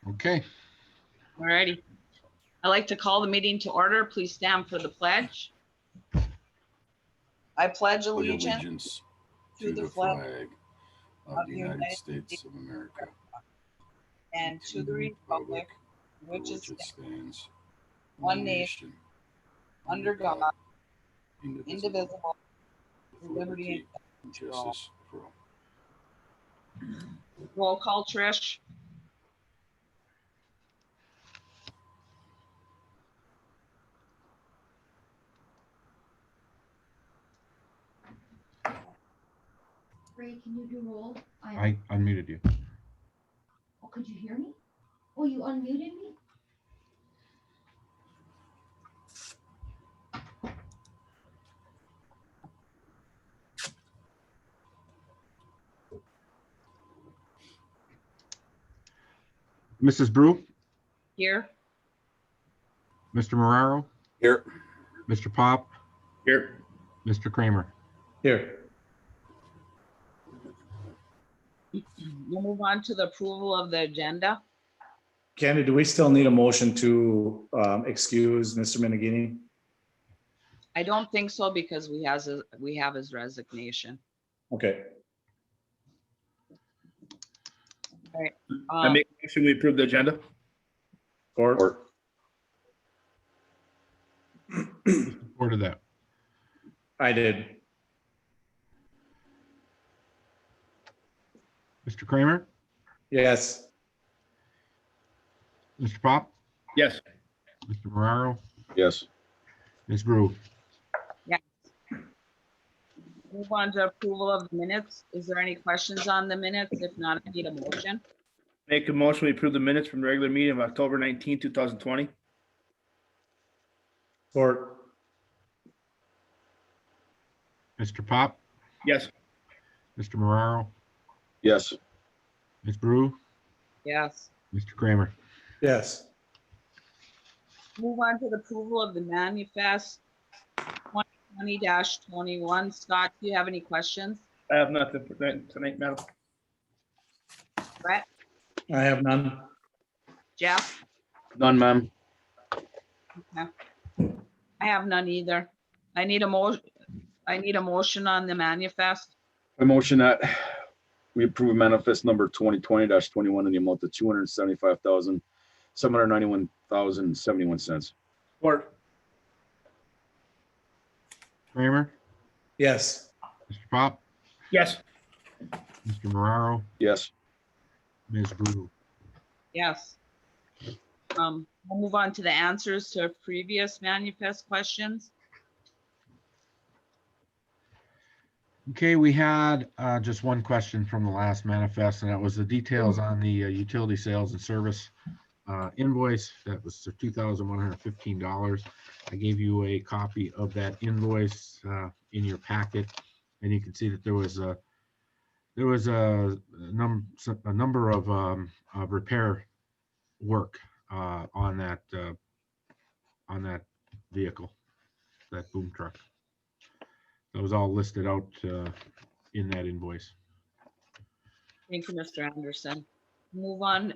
Okay. All righty. I'd like to call the meeting to order. Please stand for the pledge. I pledge allegiance to the flag of the United States of America and to the republic for which which is it stands, one nation, under God, indivisible, indivisible, with with liberty and justice for all. roll call. Trish. Ray, can you do roll? I unmuted you. Oh, could you hear me? Oh, you unmuted me? Mrs. Brew, Here. Mr. Marrero, Here. Mr. Pop, Here. Mr. Kramer. Here. We'll move on to the approval of the agenda. Candy, do we still need a motion to excuse Mr. Minigini? I don't think so because we have his resignation. Okay. All right. I make a motion we approve the agenda. Or Order that. I did. Mr. Kramer, Yes. Mr. Pop, Yes. Mr. Marrero, Yes. Ms. Brew. Move on to approval of the minutes. Is there any questions on the minutes? If not, I need a motion. Make a motion we approve the minutes from the regular meeting of October 19, 2020. Or Mr. Pop, Yes. Mr. Marrero, Yes. Ms. Brew, Yes. Mr. Kramer. yes. Move on to the approval of the manifest 2020-21. Scott, do you have any questions? I have nothing for tonight, Madam. Brett, I have none. Jeff? None, ma'am. Okay. I have none either. I need a motion on the manifest. I motion that we approve manifest number 2020-21 in the amount of $275,791,071. Or Kramer, Yes. Mr. Pop, yes. Mr. Marrero, Yes. Ms. Brew. Yes. We'll move on to the answers to previous manifest questions. Okay, we had just one question from the last manifest, and that was the details on the utility sales and service invoice. That was for $2,115. I gave you a copy of that invoice in your packet, and you can see that there was a number of repair work on that vehicle, that boom truck. That was all listed out in that invoice. Thank you, Mr. Anderson. Move on.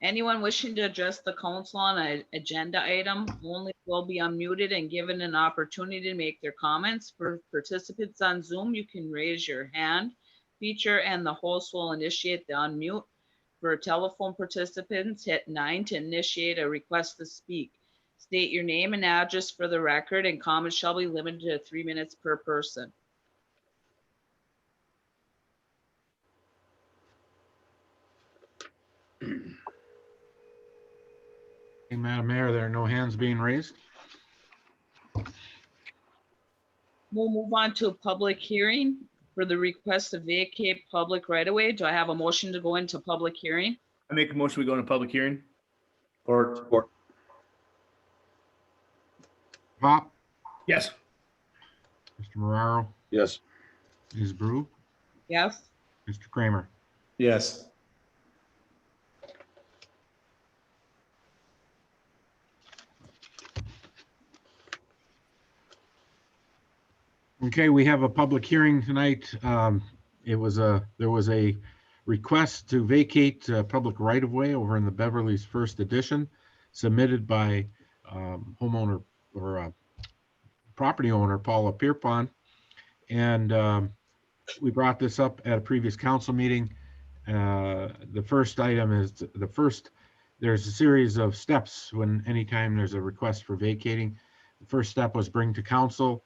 Anyone wishing to address the council on an agenda item only will be unmuted and given an opportunity to make their comments. For participants on Zoom, you can raise your hand feature and the host will initiate the unmute. For telephone participants, hit 9 to initiate a request to speak. State your name and address for the record, and comments shall be limited to 3 minutes per person. Hey, Madam Mayor, there are no hands being raised. We'll move on to a public hearing for the request to vacate public right-of-way. Do I have a motion to go into public hearing? I make a motion we go into public hearing. Or Pop, Yes. Mr. Marrero, Yes. Ms. Brew, Yes. Mr. Kramer. yes. Okay, we have a public hearing tonight. There was a request to vacate public right-of-way over in the Beverly's First Edition, submitted by homeowner or property owner Paula Pierpont. And we brought this up at a previous council meeting. The first item is there's a series of steps when anytime there's a request for vacating. The first step was bring to council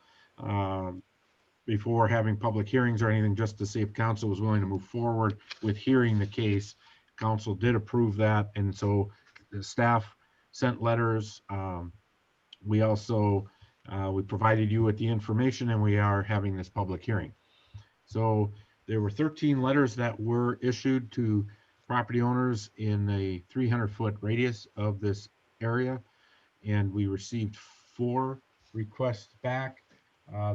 before having public hearings or anything, just to see if council was willing to move forward with hearing the case. Council did approve that, and so the staff sent letters. We also we provided you with the information, and we are having this public hearing. So there were 13 letters that were issued to property owners in a 300-foot radius of this area, and we received 4 requests back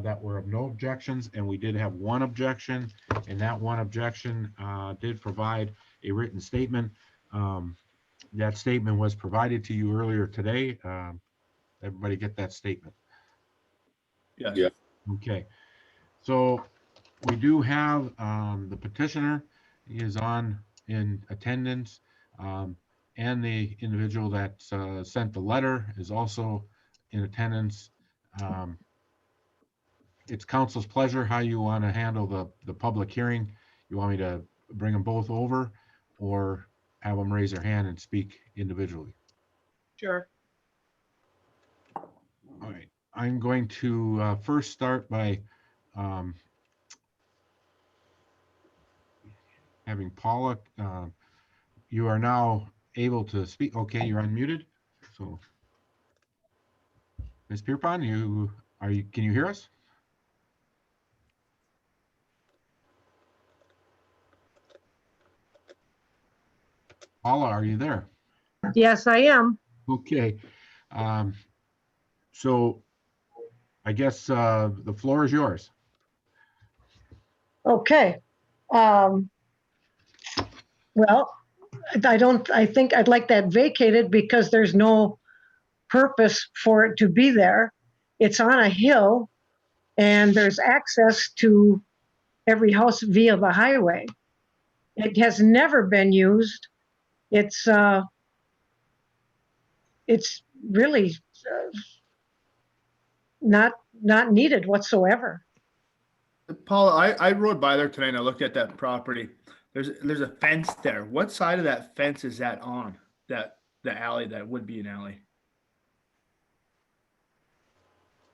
that were of no objections, and we did have 1 objection, and that 1 objection did provide a written statement. That statement was provided to you earlier today. Everybody get that statement? Yes. Yeah. Okay, so we do have the petitioner. He is in attendance, and the individual that sent the letter is also in attendance. It's council's pleasure how you want to handle the public hearing. You want me to bring them both over or have them raise their hand and speak individually? Sure. All right, I'm going to first start by having Paula. You are now able to speak. Okay, you're unmuted. So, Ms. Pierpont, can you hear us? Paula, are you there? Yes, I am. Okay. So I guess the floor is yours. Okay. Well, I think I'd like that vacated because there's no purpose for it to be there. It's on a hill and there's access to every house via the highway. It has never been used. It's really not needed whatsoever. Paula, I rode by there today and I looked at that property. There's a fence there. What side of that fence is that on? The alley that would be an alley?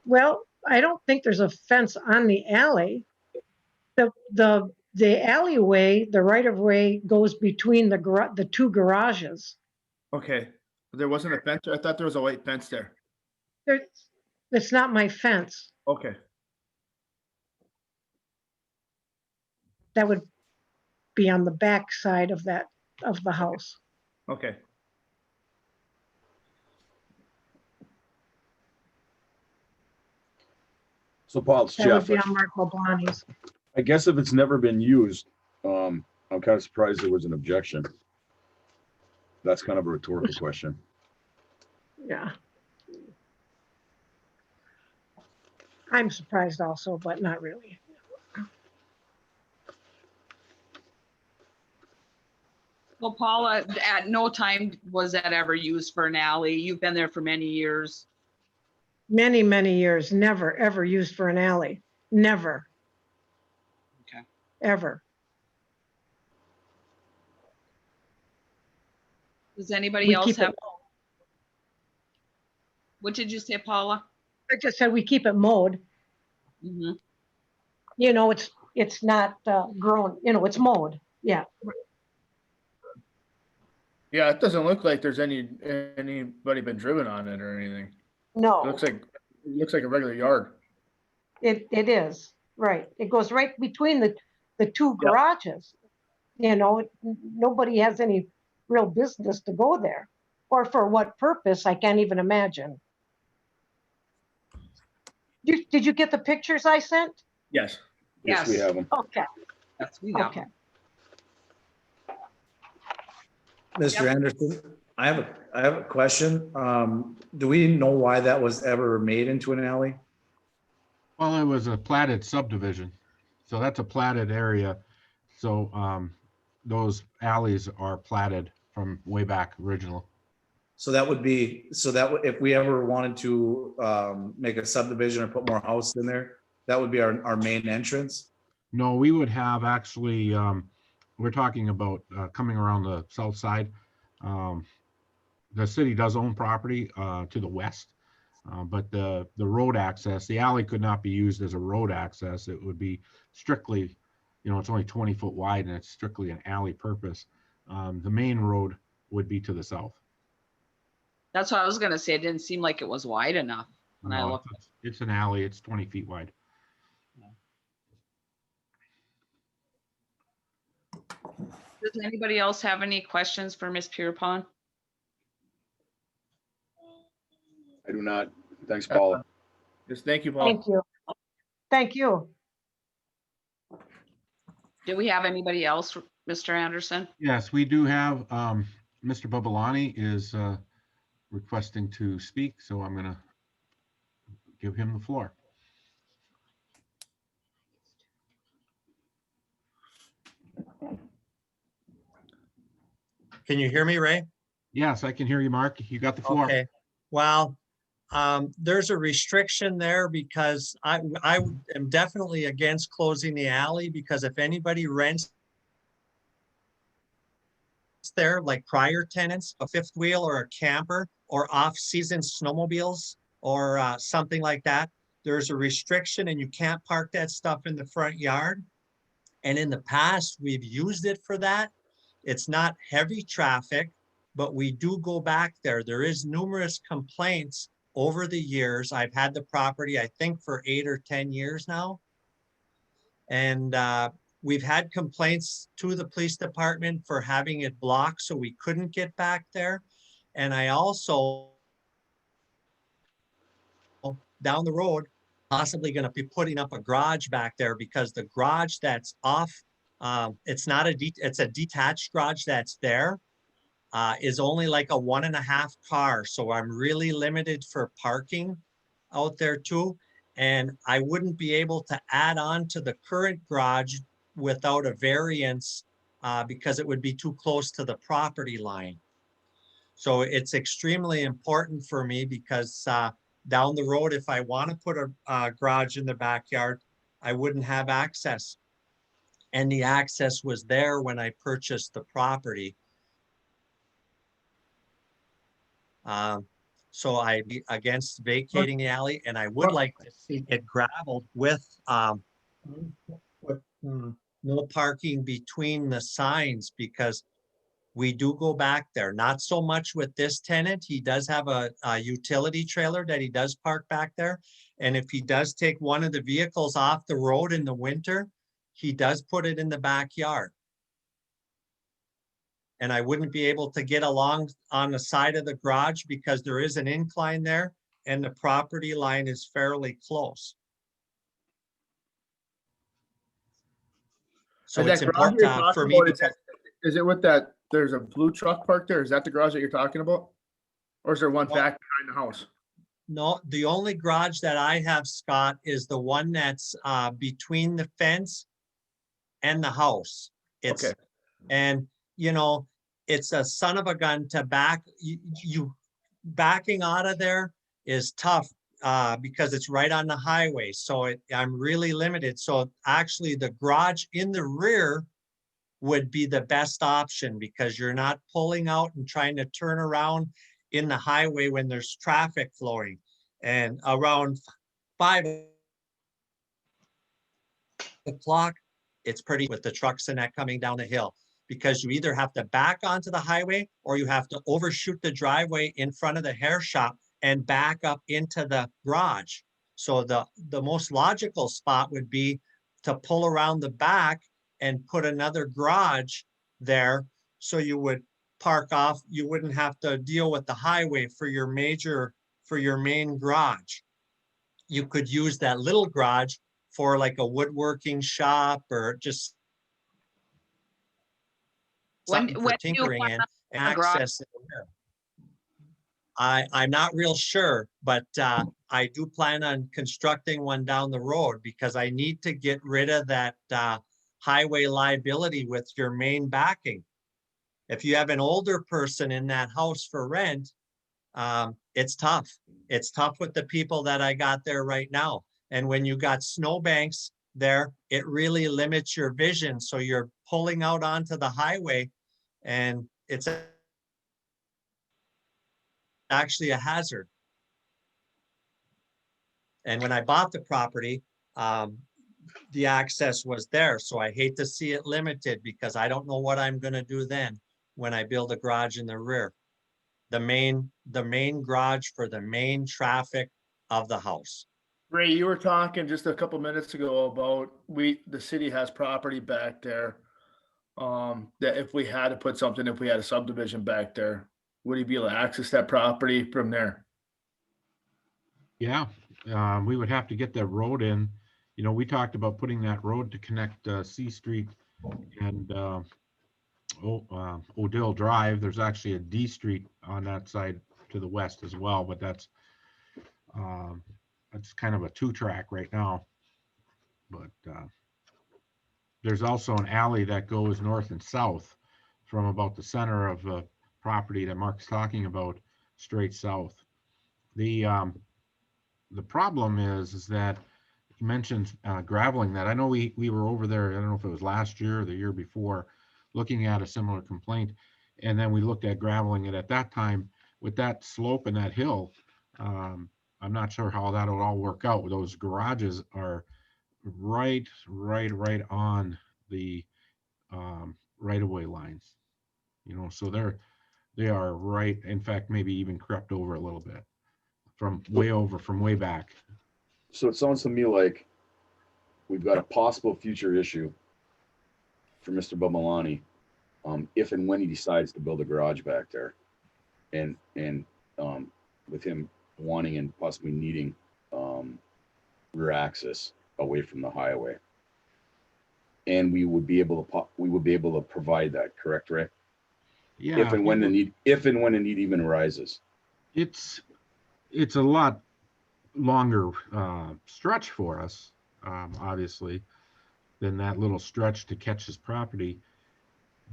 Well, I don't think there's a fence on the alley. The alleyway, the right of way goes between the 2 garages. Okay. There wasn't a fence there? I thought there was a white fence there. It's not my fence. Okay. That would be on the back side of the house. Okay. So Paul, it's That would Jeff. be on Mark LeBlancy's. I guess if it's never been used, I'm kind of surprised there was an objection. That's kind of a rhetorical question. Yeah. I'm surprised also, but not really. Well, Paula, at no time was that ever used for an alley. You've been there for many years. Many, many years, never, ever used for an alley. Never. Okay. Ever. Does anybody We else keep have? it- What did you say, Paula? I just said we keep it mowed. Mm-hmm. You know, it's not grown, you know, it's mowed. Yeah. Yeah, it doesn't look like there's anybody been driven on it or anything. It No, looks like a regular yard. it is, right. It goes right between the 2 garages. You know, nobody has any real business to go there. Or for what purpose, I can't even imagine. Did you get the pictures I sent? Yes. Yes, we Yes. have them. Okay, Yes, we have. okay. Mr. Anderson, I have a question. Do we know why that was ever made into an alley? Well, it was a platted subdivision, so that's a platted area. So those alleys are platted from way back original. So that would be, if we ever wanted to make a subdivision or put more house in there, that would be our main entrance. No, we would have actually, we're talking about coming around the south side. The city does own property to the west, but the road access, the alley could not be used as a road access. It would be strictly, it's only 20 foot wide and it's strictly an alley purpose. The main road would be to the south. That's what I was gonna say. It didn't seem like it was wide enough when I No, looked. it's an alley. It's 20 feet wide. Does anybody else have any questions for Ms. Pierpont? I do not. Thanks, Paula. Just thank you, Paul. Thank you. Thank you. Do we have anybody else, Mr. Anderson? Yes, we do have, Mr. Babalani is requesting to speak, so I'm gonna give him the floor. Can you hear me, Ray? Yes, I can hear you, Mark. You got the floor. Okay, well, there's a restriction there because I am definitely against closing the alley, because if anybody rents there, like prior tenants, a fifth wheel or a camper or off-season snowmobiles or something like that, there's a restriction and you can't park that stuff in the front yard. And in the past, we've used it for that. It's not heavy traffic, but we do go back there. There is numerous complaints over the years. I've had the property, I think, for 8 or 10 years now. And we've had complaints to the police department for having it blocked so we couldn't get back there. And I also, down the road, possibly going to be putting up a garage back there, because the garage that's off, it's not it's a detached garage that's there, is only like a 1.5 car. So I'm really limited for parking out there too. And I wouldn't be able to add on to the current garage without a variance because it would be too close to the property line. So it's extremely important for me because down the road, if I want to put a garage in the backyard, I wouldn't have access. And the access was there when I purchased the property. So I'd be against vacating the alley, and I would like to see it gravelled with no parking between the signs, because we do go back there. Not so much with this tenant. He does have a utility trailer that he does park back there. And if he does take one of the vehicles off the road in the winter, he does put it in the backyard. And I wouldn't be able to get along on the side of the garage because there is an incline there and the property line is fairly close. So And it's that garage you're important for talking me about, because is it with that, there's a blue truck parked there? Is that the garage that you're talking about? Or is there one back behind the house? no, the only garage that I have, Scott, is the one that's between the fence and the house. It's, Okay. and you know, it's a son of a gun to back, you backing out of there is tough because it's right on the highway. So I'm really limited. So actually the garage in the rear would be the best option because you're not pulling out and trying to turn around in the highway when there's traffic flowing. And around 5 o'clock, it's pretty with the trucks and that coming down the hill, because you either have to back onto the highway or you have to overshoot the driveway in front of the hair shop and back up into the garage. So the most logical spot would be to pull around the back and put another garage there. So you would park off, you wouldn't have to deal with the highway for your main garage. You could use that little garage for like a woodworking shop or just something for tinkering in and access it. I'm not real sure, but I do plan on constructing one down the road because I need to get rid of that highway liability with your main backing. If you have an older person in that house for rent, it's tough. It's tough with the people that I got there right now. And when you got snowbanks there, it really limits your vision. So you're pulling out onto the highway, and it's actually a hazard. And when I bought the property, the access was there. So I hate to see it limited, because I don't know what I'm going to do then when I build a garage in the rear. The main garage for the main traffic of the house. Ray, you were talking just a couple minutes ago about the city has property back there. That if we had to put something, if we had a subdivision back there, would he be able to access that property from there? Yeah, we would have to get that road in. You know, we talked about putting that road to connect C Street and Odell Drive. There's actually a D Street on that side to the west as well, but that's kind of a 2-track right now. But there's also an alley that goes north and south from about the center of the property that Mark's talking about, straight south. The problem is that you mentioned graveling that. I know we were over there, I don't know if it was last year or the year before, looking at a similar complaint. And then we looked at graveling it at that time with that slope and that hill. I'm not sure how that would all work out. Those garages are right on the right-of-way lines, you know, so they are right, in fact, maybe even crept over a little bit from way back. So it sounds to me like we've got a possible future issue for Mr. Babalani, if and when he decides to build a garage back there, and with him wanting and possibly needing rear access away from the highway. And we would be able to provide that, correct, Ray? Yeah. If and when the need even arises. It's a lot longer stretch for us, obviously, than that little stretch to catch his property.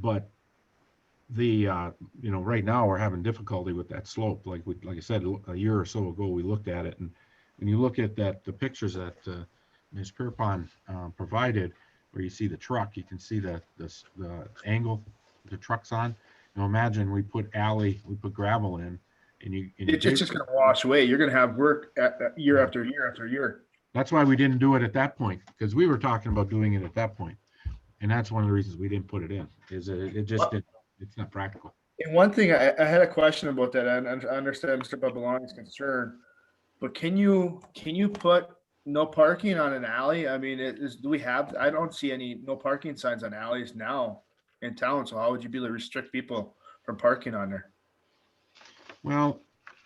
But the right now we're having difficulty with that slope. Like I said, a year or so ago we looked at it, and when you look at the pictures that Ms. Pierpont provided, where you see the truck, you can see the angle the truck's on. Now imagine we put gravel in, and It's just going to wash away. You're going to have work year after year after year. That's why we didn't do it at that point, because we were talking about doing it at that point, and that's one of the reasons we didn't put it in. Is it's not practical. And one thing I had a question about that. I understand Mr. Babalani's concern, but can you put no parking on an alley? I mean, I don't see any no parking signs on alleys now in town. So how would you be able to restrict people from parking on there? Well,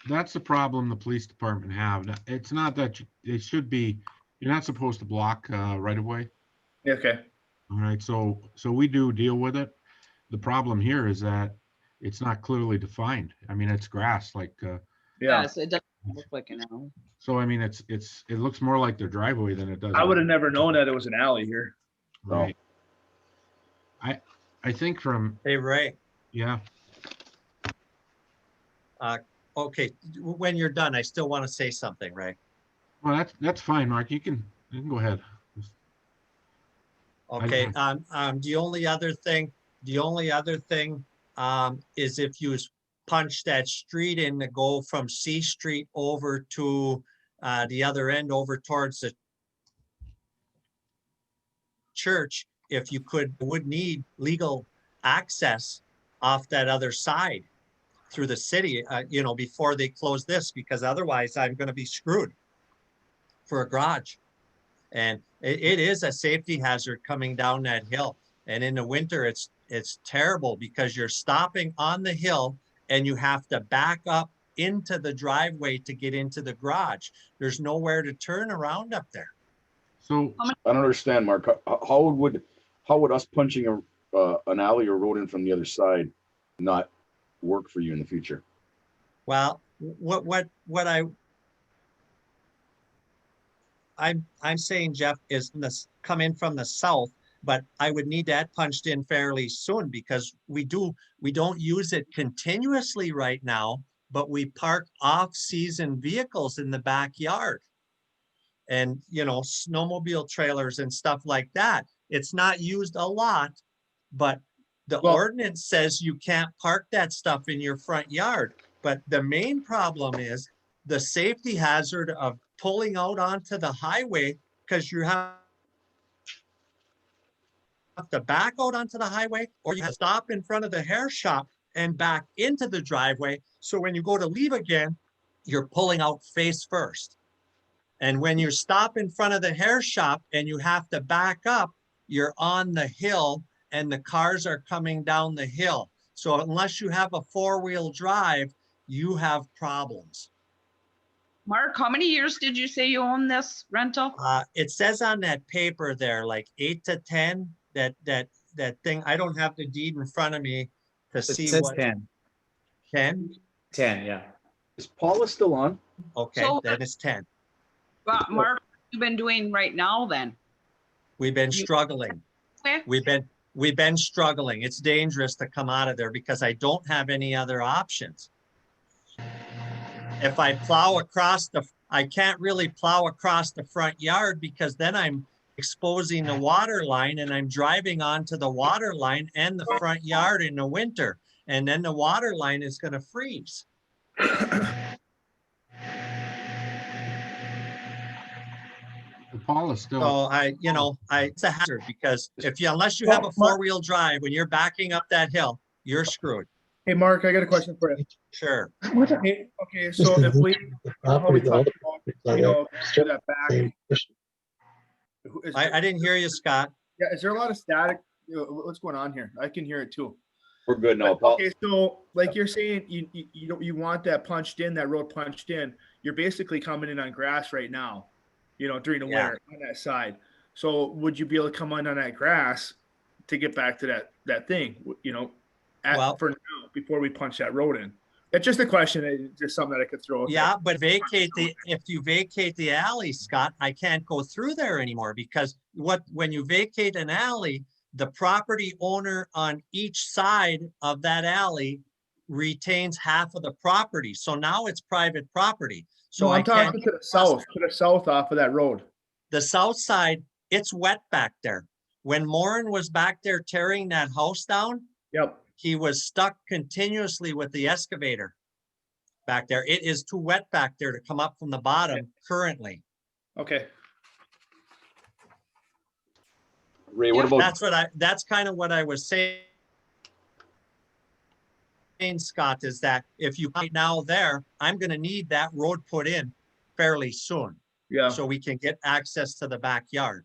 that's the problem the police department have. It's not that it should be. You're not supposed to block right away. Okay. All right. So we do deal with it. The problem here is that it's not clearly defined. I mean, it's grass, like. Yeah. So it doesn't look like an alley. So I mean, it looks more like their driveway than it does. I would have never known that it was an alley here. Right. I think from. Hey, Ray. Yeah. Okay, when you're done, I still want to say something, Ray. Well, that's fine, Mark. You can go ahead. Okay. The only other thing is if you punch that street in to go from C Street over to the other end, over towards the church, if you would need legal access off that other side through the city, before they close this, because otherwise I'm going to be screwed for a garage. And it is a safety hazard coming down that hill. And in the winter, it's terrible, because you're stopping on the hill and you have to back up into the driveway to get into the garage. There's nowhere to turn around up there. So I don't understand, Mark. How would us punching an alley or road in from the other side not work for you in the future? Well, I'm saying, Jeff, is come in from the south. but I would need that punched in fairly soon because we don't use it continuously right now, but we park off-season vehicles in the backyard. And, snowmobile trailers and stuff like that. It's not used a lot, but the Well- ordinance says you can't park that stuff in your front yard. But the main problem is the safety hazard of pulling out onto the highway because you have to back out onto the highway or you have to stop in front of the hair shop and back into the driveway. So when you go to leave again, you're pulling out face first. And when you stop in front of the hair shop and you have to back up, you're on the hill and the cars are coming down the hill. So unless you have a four-wheel drive, you have problems. Mark, how many years did you say you own this rental? It says on that paper there, like 8 to 10, that thing. I don't have the deed in front of me to It see says what. 10. 10? 10, yeah. Is Paula still on? Okay, So- then it's 10. Well, Mark, what have you been doing right now then? We've been You- struggling. Okay. We've been struggling. It's dangerous to come out of there because I don't have any other options. If I plow across I can't really plow across the front yard because then I'm exposing the water line and I'm driving onto the water line and the front yard in the winter. And then the water line is going to freeze. Paul is still, So it's a hazard because unless you have a four-wheel drive, when you're backing up that hill, you're screwed. Hey, Mark, I got a question for you. Sure. Okay, so if we, how we talked about, do that back. I didn't hear you, Scott. Yeah, is there a lot of static? What's going on here? I can hear it too. We're good now, But, Paul. okay, so like you're saying, you want that punched in, that road punched in. You're basically coming in on grass right now, during the Yeah. winter on that side. So would you be able to come on that grass to get back to that thing? For now before we punch that road in? It's just a question. It's just something that I could throw. out there. Yeah, but if you vacate the alley, Scott, I can't go through there anymore because when you vacate an alley, the property owner on each side of that alley retains half of the property. So now it's private property. So So I'm talking to the south off of that road. The south side, it's wet back there. When Moran was back there tearing that house down, Yep. he was stuck continuously with the excavator back there. It is too wet back there to come up from the bottom currently. Okay. Ray, what about, That's kind of what I was saying, Scott, is that if you right now there, I'm going to need that road put in fairly soon Yeah. so we can get access to the backyard.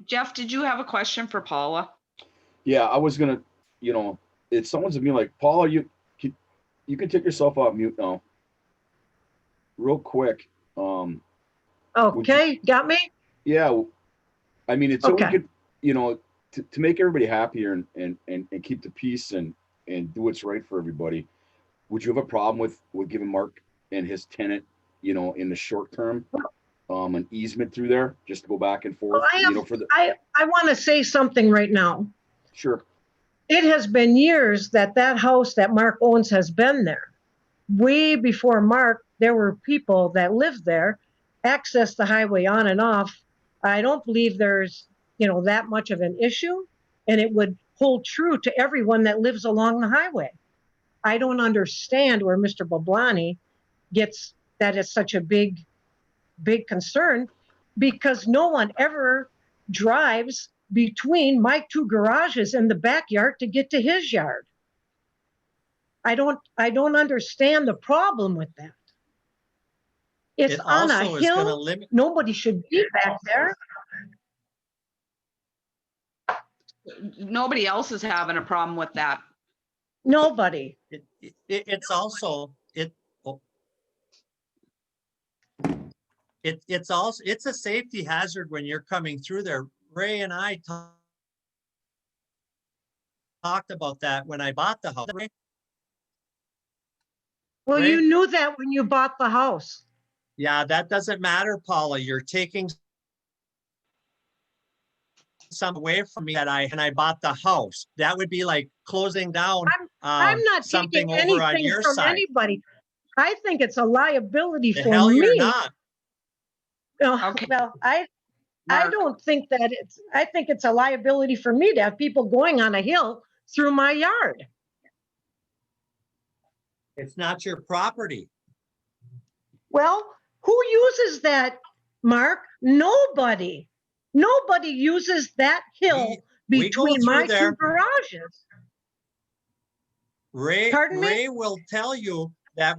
Jeff, did you have a question for Paula? yeah, I was gonna, it sounds to me like, Paula, you can take yourself off mute now. Real quick. Okay, got me? Yeah, I mean, it's so we Okay. could, to make everybody happier and keep the peace and do what's right for everybody. Would you have a problem with giving Mark and his tenant, in the short term, an easement through there, just to go back and forth, for the, I want to say something right now. sure. It has been years that house that Mark owns has been there. Way before Mark, there were people that lived there, accessed the highway on and off. I don't believe there's, that much of an issue, and it would hold true to everyone that lives along the highway. I don't understand where Mr. Bablani gets that it's such a big concern, because no one ever drives between my two garages in the backyard to get to his yard. I don't understand the problem with that. It's It on a also is going to hill. limit. Nobody should be back there. Nobody else is having a problem with that. Nobody. It's also it's a safety hazard when you're coming through there. Ray and I talked about that when I bought the house. Well, Ray? you knew that when you bought the house. Yeah, that doesn't matter, Paula. You're taking some away from me that I bought the house. That would be like closing down I'm not something taking over on anything your from side. anybody. I think it's a liability The for hell you're me. not. Okay. Well, I Mark, don't think that I think it's a liability for me to have people going on a hill through my yard. It's not your property. Well, who uses that, Mark? Nobody. Nobody uses that hill We go between through my there. two garages. Ray Pardon me? will tell you that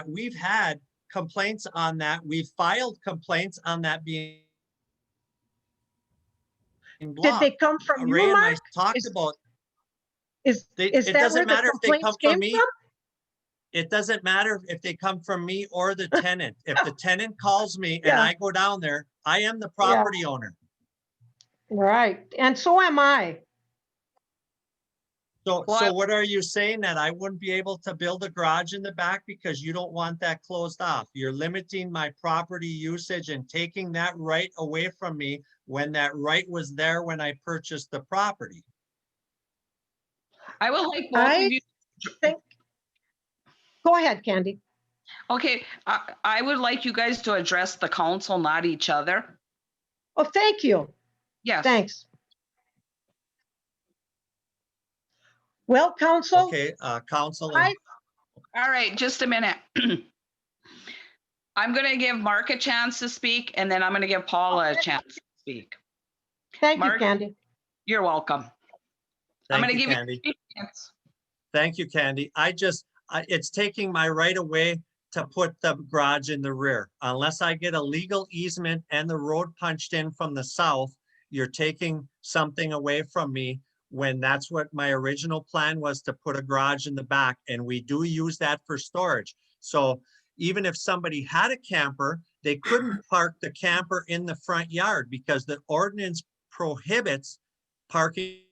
we've had complaints on that. We've filed complaints on that being Did blocked. they come from Ray you, and I Mark? talked Is- about Is it that doesn't where the matter if they come complaints from came me. from? It doesn't matter if they come from me or the tenant. If the tenant calls me and Yeah. I go down there, I am the Yeah. property owner. Right, and so am I. So Well, what are you saying, that I wouldn't be able to build a garage in the back because you don't want that closed off? You're limiting my property usage and taking that right away from me when that right was there when I purchased the property. I would like both of I you. think, go ahead, Candy. Okay, I would like you guys to address the council, not each other. Oh, thank you. Yes. Thanks. Well, council, Okay, council. I, All right, just a minute. I'm gonna give Mark a chance to speak, and then I'm gonna give Paula a chance to speak. thank you, Mark? Candy. You're welcome. I'm Thank gonna you, give Candy. you a chance. Thank you, Candy. It's taking my right away to put the garage in the rear. Unless I get a legal easement and the road punched in from the south, you're taking something away from me when that's what my original plan was, to put a garage in the back, and we do use that for storage. So even if somebody had a camper, they couldn't park the camper in the front yard because the ordinance prohibits parking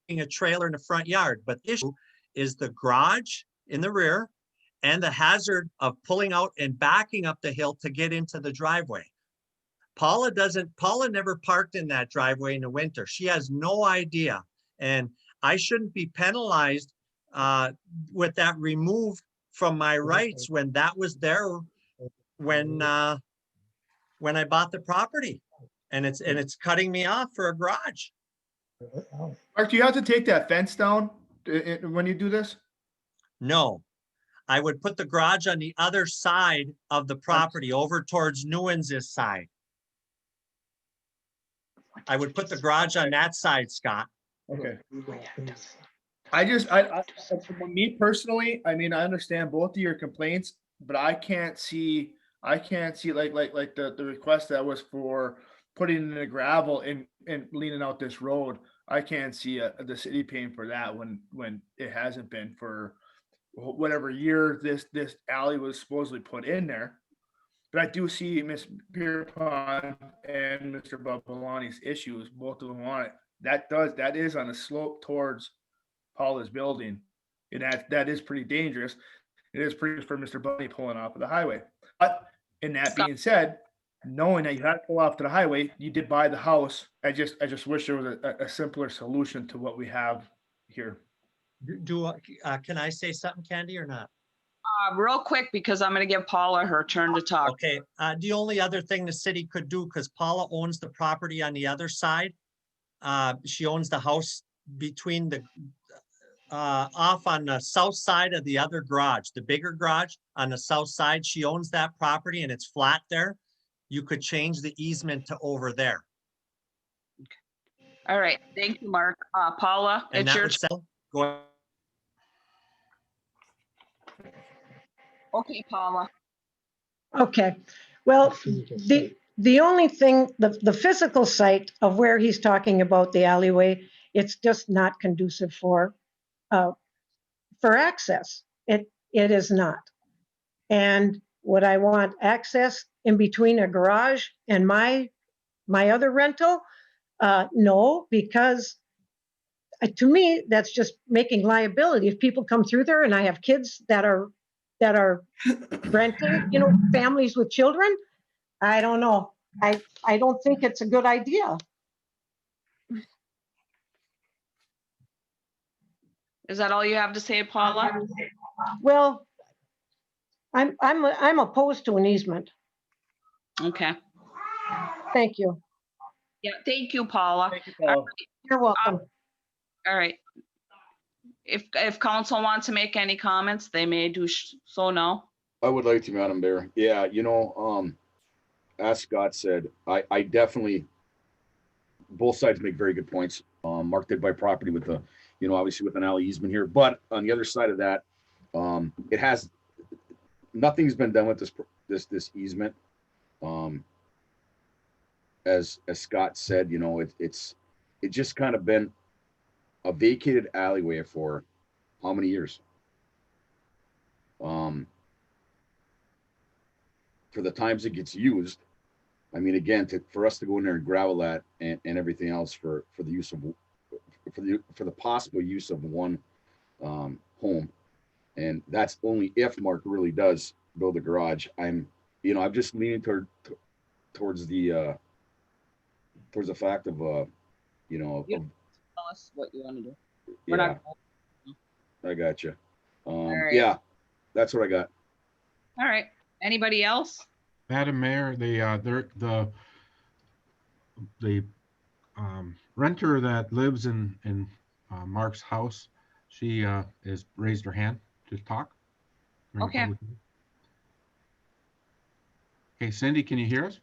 a trailer in the front yard. But the issue is the garage in the rear and the hazard of pulling out and backing up the hill to get into the driveway. Paula never parked in that driveway in the winter. She has no idea. And I shouldn't be penalized with that removed from my rights when that was there when I bought the property. And it's cutting me off for a garage. Mark, do you have to take that fence down when you do this? No, I would put the garage on the other side of the property, over towards Newens' side. I would put the garage on that side, Scott. Okay. For me personally, I mean, I understand both of your complaints, but I can't see like the request that was for putting in the gravel and leaning out this road. I can't see the city paying for that when it hasn't been for whatever year this alley was supposedly put in there. But I do see Ms. Pierpont and Mr. Babylani's issues. Both of them want it. That is on a slope towards Paula's building, and that is pretty dangerous. It is pretty for Mr. Bunny pulling off of the highway. But in that being said, knowing that you had to pull off to the highway, you did buy the house. I just wish there was a simpler solution to what we have here. Can I say something, Candy, or not? Real quick, because I'm gonna give Paula her turn to talk. Okay, the only other thing the city could do, because Paula owns the property on the other side. She owns the house between the, off on the south side of the other garage, the bigger garage on the south side. She owns that property and it's flat there. You could change the easement to over there. All right, thank you, Mark. Paula, And it's that your would settle. Go. Okay, Paula. Okay, well, the only thing, the physical site of where he's talking about the alleyway, it's just not conducive for access. It is not. And would I want access in between a garage and my other rental? No, because to me, that's just making liability. If people come through there and I have kids that are that are renting, families with children. I don't know. I don't think it's a good idea. Is that all you have to say, Paula? Well, I'm opposed to an easement. Okay. Thank you. Yeah, thank you, Paula. Thank you, Paul. You're welcome. All right. If council wants to make any comments, they may do so now. I would like to, Madam Mayor. Yeah, as Scott said, I definitely, both sides make very good points. Mark did buy property with the, obviously with an alley easement here, but on the other side of that, nothing's been done with this easement. As Scott said, it's just kind of been a vacated alleyway for how many years? For the times it gets used, I mean, again, for us to go in there and gravel that and everything else for the use of for the possible use of one home, and that's only if Mark really does build a garage. I'm just leaning towards the fact of You tell us what you want to do. We're yeah, not. I got you. right. Yeah, that's what I got. All right. Anybody else? Madam Mayor, the renter that lives in Mark's house, she has raised her hand to talk. during Okay. public meeting. Okay, Cindy, can you hear us?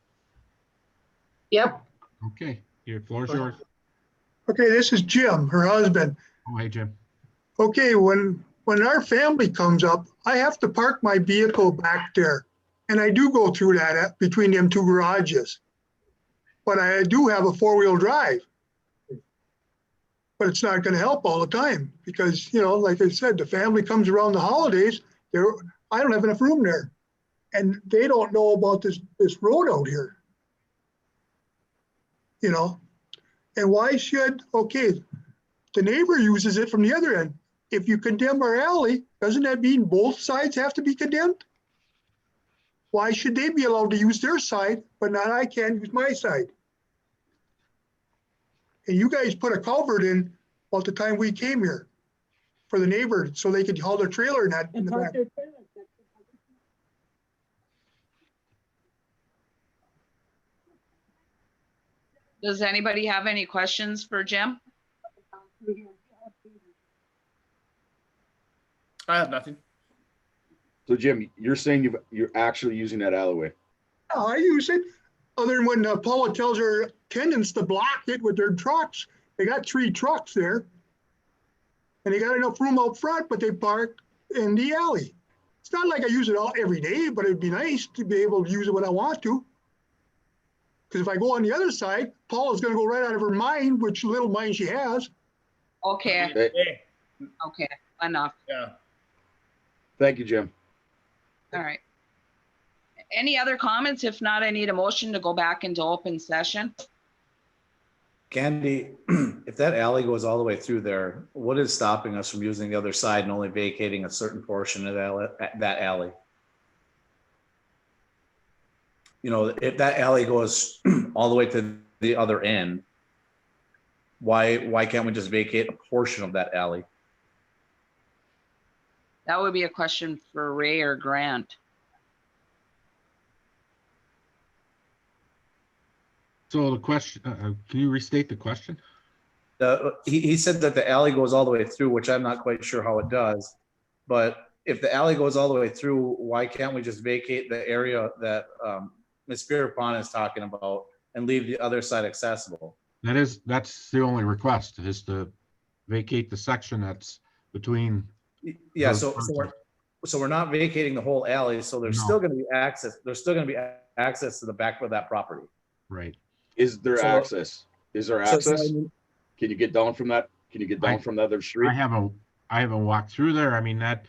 Yep. Okay, your floor is yours. Okay, this is Jim, her husband. Oh, hey, Jim. Okay, when our family comes up, I have to park my vehicle back there. And I do go through that between them two garages. But I do have a four-wheel drive. But it's not going to help all the time because, like I said, the family comes around the holidays, I don't have enough room there. And they don't know about this road out here. And why should, the neighbor uses it from the other end. If you condemn our alley, doesn't that mean both sides have to be condemned? Why should they be allowed to use their side, but not I can't use my side? And you guys put a culvert in about the time we came here for the neighbor, so they could haul their trailer in the back. Does anybody have any questions for Jim? I have nothing. So Jim, you're saying you're actually using that alleyway? No, I use it, other than when Paula tells her tenants to block it with their trucks. They got 3 trucks there. And they got enough room out front, but they park in the alley. It's not like I use it every day, but it'd be nice to be able to use it when I want to. Because if I go on the other side, Paula's gonna go right out of her mind, which little mind she has. Okay. Hey, Okay. Enough. yeah. Thank you, Jim. All right. Any other comments? If not, I need a motion to go back into open session. Candy, if that alley goes all the way through there, what is stopping us from using the other side and only vacating a certain portion of that alley? If that alley goes all the way to the other end, why can't we just vacate a portion of that alley? That would be a question for Ray or Grant. So the question, can you restate the question? He said that the alley goes all the way through, which I'm not quite sure how it does. But if the alley goes all the way through, why can't we just vacate the area that Ms. Pierpont is talking about and leave the other side accessible? That's the only request, is to vacate the section that's between. Yeah, those so parts. we're not vacating the whole alley, so there's No. still going to be access. There's still going to be access to the back of that property. Right. Is there So- access? Is there So- access? so Can you get down from that? Can you get down from the other street? I haven't walked through there. I mean, that,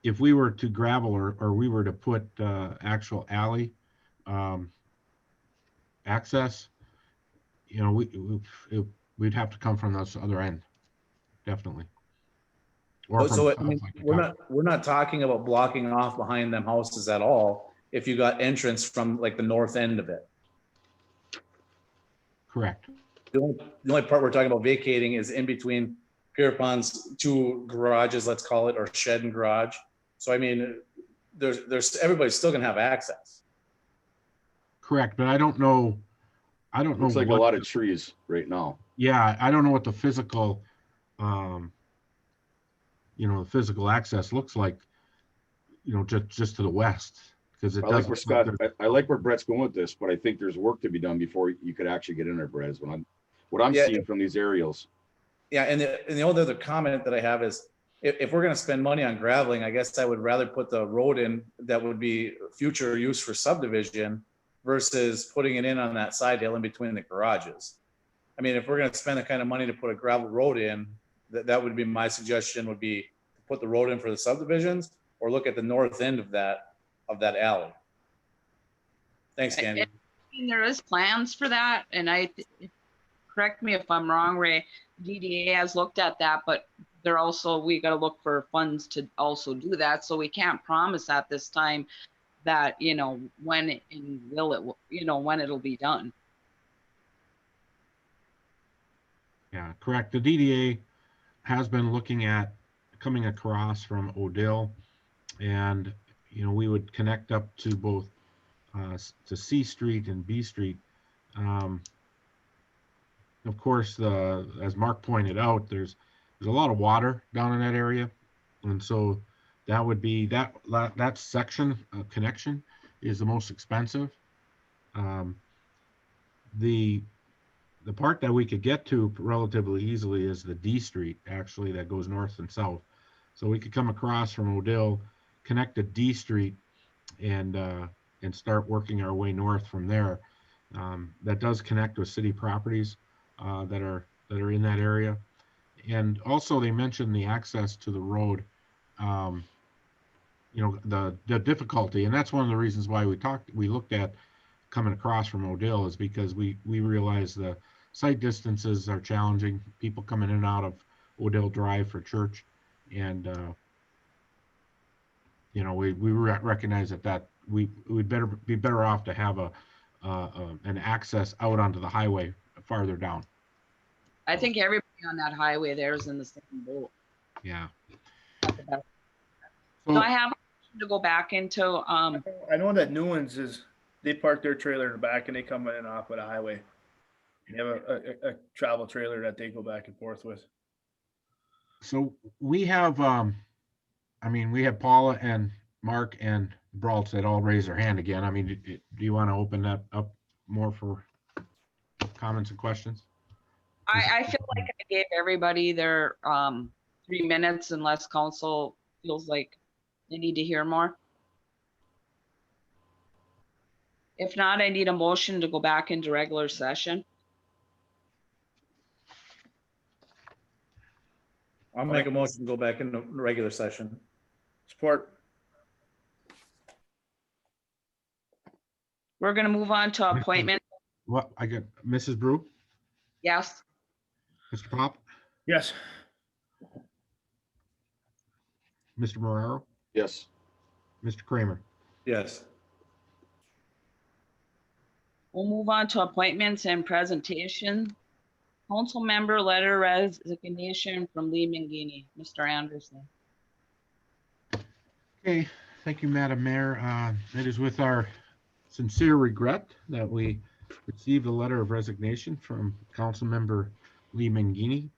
if we were to gravel or we were to put actual alley access, we'd have to come from this other end, definitely. or from So, I south mean, like you're talking. we're not talking about blocking off behind them houses at all. If you got entrance from like the north end of it. Correct. The only part we're talking about vacating is in between Pierpont's two garages, let's call it, or shed and garage. So I mean, everybody's still gonna have access. Correct, but I don't know Looks like a what lot of trees right now. yeah, I don't know what the physical, the physical access looks like, just to the west, because it I like doesn't where look like Scott, there's- I like where Brett's going with this, but I think there's work to be done before you could actually get in there, Brett, is what I'm Yeah. seeing from these aerials. Yeah, and the only other comment that I have is if we're gonna spend money on graveling, I guess I would rather put the road in that would be future use for subdivision versus putting it in on that side hill in between the garages. I mean, if we're gonna spend the kind of money to put a gravel road in, that would be my suggestion would be to put the road in for the subdivisions or look at the north end of that alley. Thanks, Candy. And there is plans for that, and correct me if I'm wrong, Ray, DDA has looked at that, but we gotta look for funds to also do that, so we can't promise at this time that, when when it'll be done. Yeah, correct. The DDA has been looking at coming across from Odell, and we would connect up to both to C Street and B Street. Of course, as Mark pointed out, there's a lot of water down in that area, and so that would be that section connection is the most expensive. The part that we could get to relatively easily is the D Street, actually, that goes north and south. So we could come across from Odell, connect to D Street, and start working our way north from there. That does connect with city properties that are in that area. And also they mentioned the access to the road, the difficulty, and that's one of the reasons why we looked at coming across from Odell, is because we realize the site distances are challenging, people coming in and out of Odell Drive for church, and we recognize that we'd be better off to have an access out onto the highway farther down. I think everybody on that highway there is in the same boat. Yeah. So I have to go back into, I know that Newlands they park their trailer in the back and they come in and off of the highway. They have a travel trailer that they go back and forth with. So we have, we have Paula and Mark and Brault that all raise their hand again. I mean, do you want to open that up more for comments and questions? I feel like I gave everybody their 3 minutes unless council feels like they need to hear more. If not, I need a motion to go back into regular session. I'll make a motion to go back into regular session. Support. We're gonna move on to appointment. What, I got Mrs. Brew, Yes, Mr. Pop, Yes. Mr. Marrero, Yes. Mr. Kramer. Yes. we'll move on to appointments and presentation. Council member letter resignation from Lee Mangini. Mr. Anderson. Okay, thank you, Madam Mayor. It is with our sincere regret that we received a letter of resignation from Council Member Lee Mangini.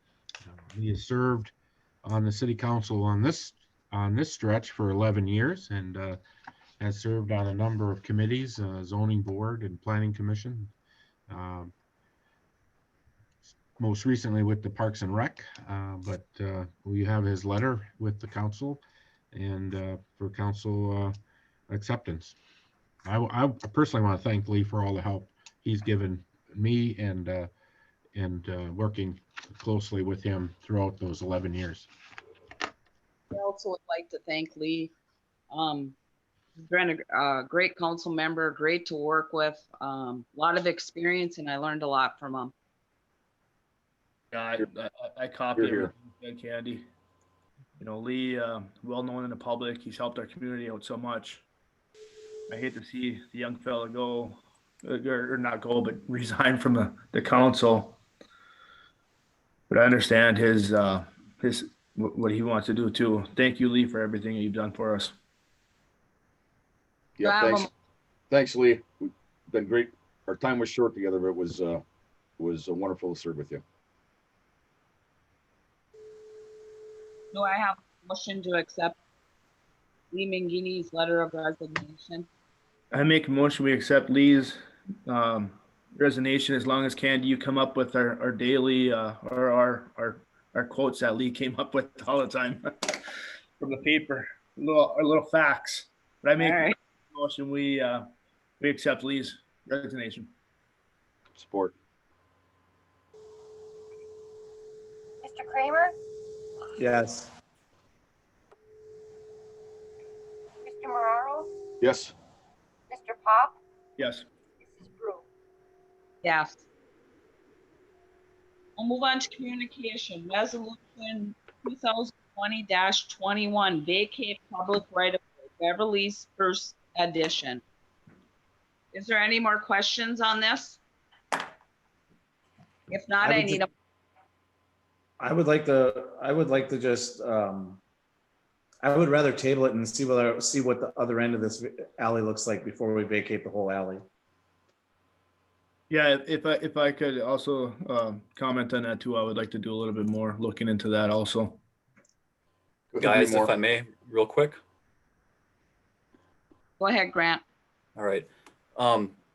He has served on the City Council on this stretch for 11 years and has served on a number of committees, Zoning Board and Planning Commission. Most recently with the Parks and Rec, but we have his letter with the council and for council acceptance. I personally want to thank Lee for all the help he's given me and working closely with him throughout those 11 years. I also would like to thank Lee. He's been a great council member, great to work with, a lot of experience, and I learned a lot from him. Yeah, I copy Here, everything, Candy. Lee, well known in the public, he's helped our community out so much. I hate to see the young fella go, or not go, but resign from the council. But I understand his what he wants to do too. Thank you, Lee, for everything you've done for us. Yeah, Bravo. thanks. Thanks, Lee. We've been great. Our time was short together, but it was wonderful to serve with you. Do I have a motion to accept Lee Mangini's letter of resignation? I make a motion, we accept Lee's resignation. As long as Candy, you come up with our daily or our quotes that Lee came up with all the time from the paper, little facts. But I make All right. a motion, we accept Lee's resignation. Support. Mr. Kramer, Yes. Mr. Moraro, Yes. Mr. Pop, Yes. Mrs. Brew. Yes. We'll move on to communication. Resolution 2020-21, vacate public right of way, Beverly's first edition. Is there any more questions on this? If not, I need a, I would like to just, I would rather table it and see what the other end of this alley looks like before we vacate the whole alley. Yeah, if I could also comment on that too, I would like to do a little bit more looking into that also. Guys, if I may, real quick. go ahead, Grant. All right.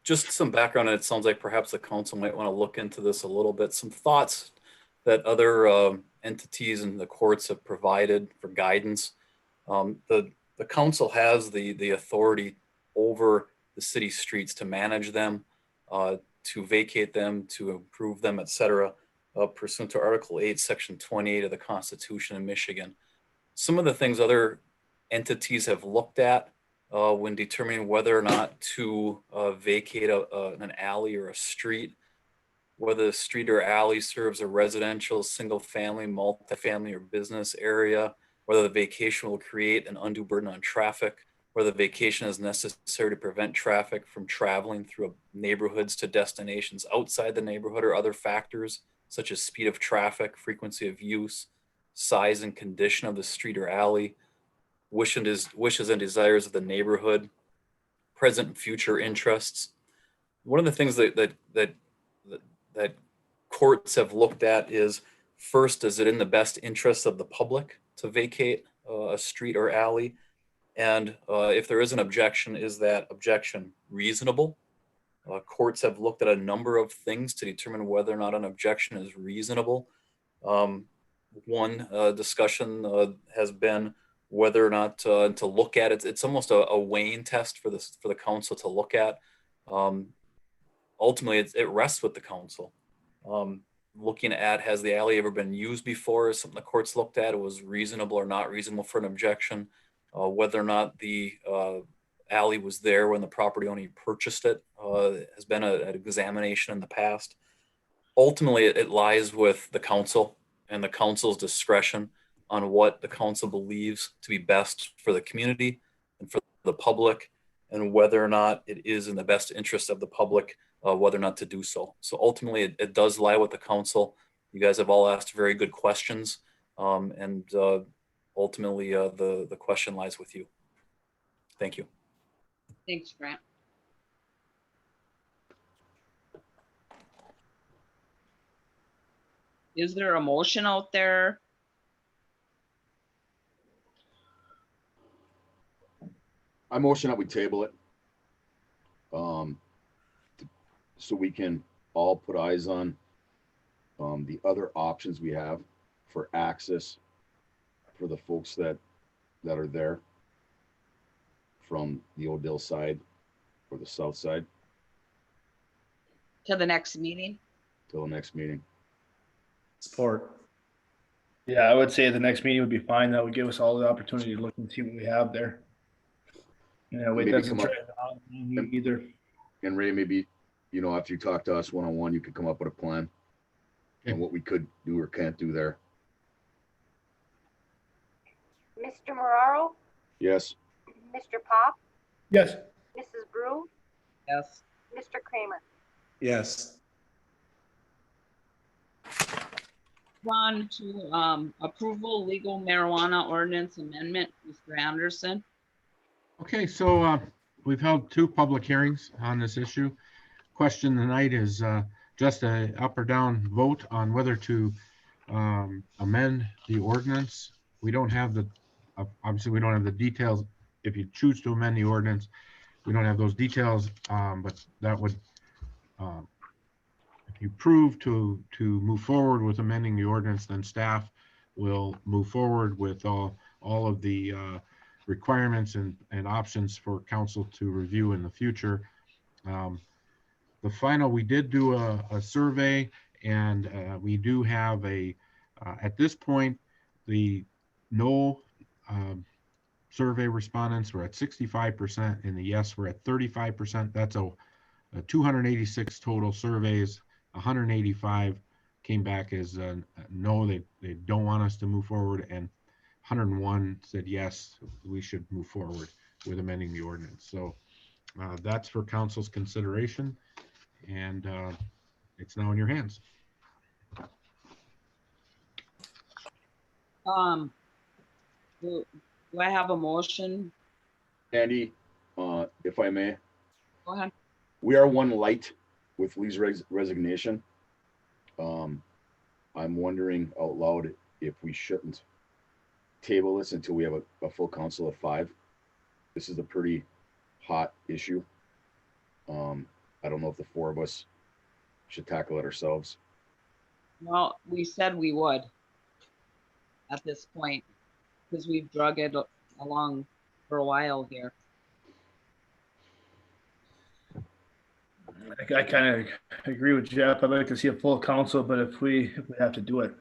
Just some background, and it sounds like perhaps the council might want to look into this a little bit. Some thoughts that other entities and the courts have provided for guidance. The council has the authority over the city streets to manage them, to vacate them, to improve them, etc., pursuant to Article 8, Section 28 of the Constitution in Michigan. Some of the things other entities have looked at when determining whether or not to vacate an alley or a street, whether the street or alley serves a residential, single family, multifamily, or business area, whether the vacation will create an undue burden on traffic, whether the vacation is necessary to prevent traffic from traveling through neighborhoods to destinations outside the neighborhood, or other factors such as speed of traffic, frequency of use, size and condition of the street or alley, wishes and desires of the neighborhood, present and future interests. One of the things that courts have looked at is, first, is it in the best interest of the public to vacate a street or alley? And if there is an objection, is that objection reasonable? Courts have looked at a number of things to determine whether or not an objection is reasonable. One discussion has been whether or not to look at it. It's almost a weighing test for the council to look at. Ultimately, it rests with the council. Looking at, has the alley ever been used before, is something the courts looked at. It was reasonable or not reasonable for an objection. Whether or not the alley was there when the property owner purchased it has been an examination in the past. Ultimately, it lies with the council and the council's discretion on what the council believes to be best for the community and for the public, and whether or not it is in the best interest of the public, whether or not to do so. So ultimately, it does lie with the council. You guys have all asked very good questions, and ultimately, the question lies with you. Thank you. Thanks, Grant. Is there a motion out there? I motion that we table it. So we can all put eyes on the other options we have for access for the folks that are there from the Odell side or the south side To the next meeting? till the next meeting. Support. Yeah, I would say the next meeting would be fine. That would give us all the opportunity to look and see what we have there. Yeah, wait, Maybe doesn't come try up- it out either. And Ray, maybe, after you talk to us one-on-one, you could come up with a plan Okay. on what we could do or can't do there. Mr. Moraro, Yes. Mr. Pop, Yes. Mrs. Brew, Yes. Mr. Kramer. Yes. On to approval legal marijuana ordinance amendment, Mr. Anderson. Okay, so we've held 2 public hearings on this issue. Question tonight is just a up or down vote on whether to amend the ordinance. We don't have the, obviously, we don't have the details. If you choose to amend the ordinance, we don't have those details, but that would, if you prove to move forward with amending the ordinance, then staff will move forward with all of the requirements and options for council to review in the future. The final, we did do a survey, and we do have at this point, the no survey respondents were at 65%, and the yes were at 35%. That's a 286 total surveys, 185 came back as no, they don't want us to move forward, and 101 said yes, we should move forward with amending the ordinance. So that's for council's consideration, and it's now in your hands. Do I have a motion? Andy, if I may, Go ahead. we are one light with Lee's resignation. I'm wondering out loud if we shouldn't table this until we have a full council of 5. This is a pretty hot issue. I don't know if the 4 of us should tackle it ourselves. Well, we said we would at this point, because we've drug it along for a while here. I kind of agree with Jeff. I'd like to see a full council, but if we have to do it.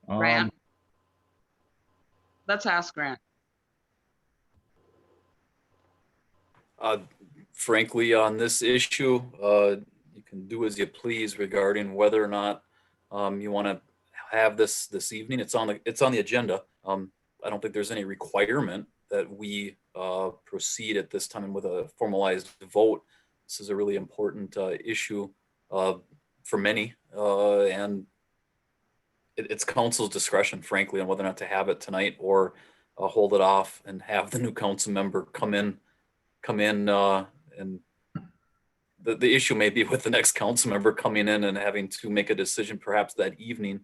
Grant? Let's ask Grant. Frankly, on this issue, you can do as you please regarding whether or not you want to have this evening. It's on the agenda. I don't think there's any requirement that we proceed at this time with a formalized vote. This is a really important issue for many, and it's council's discretion, frankly, on whether or not to have it tonight or hold it off and have the new council member come in, and the issue may be with the next council member coming in and having to make a decision perhaps that evening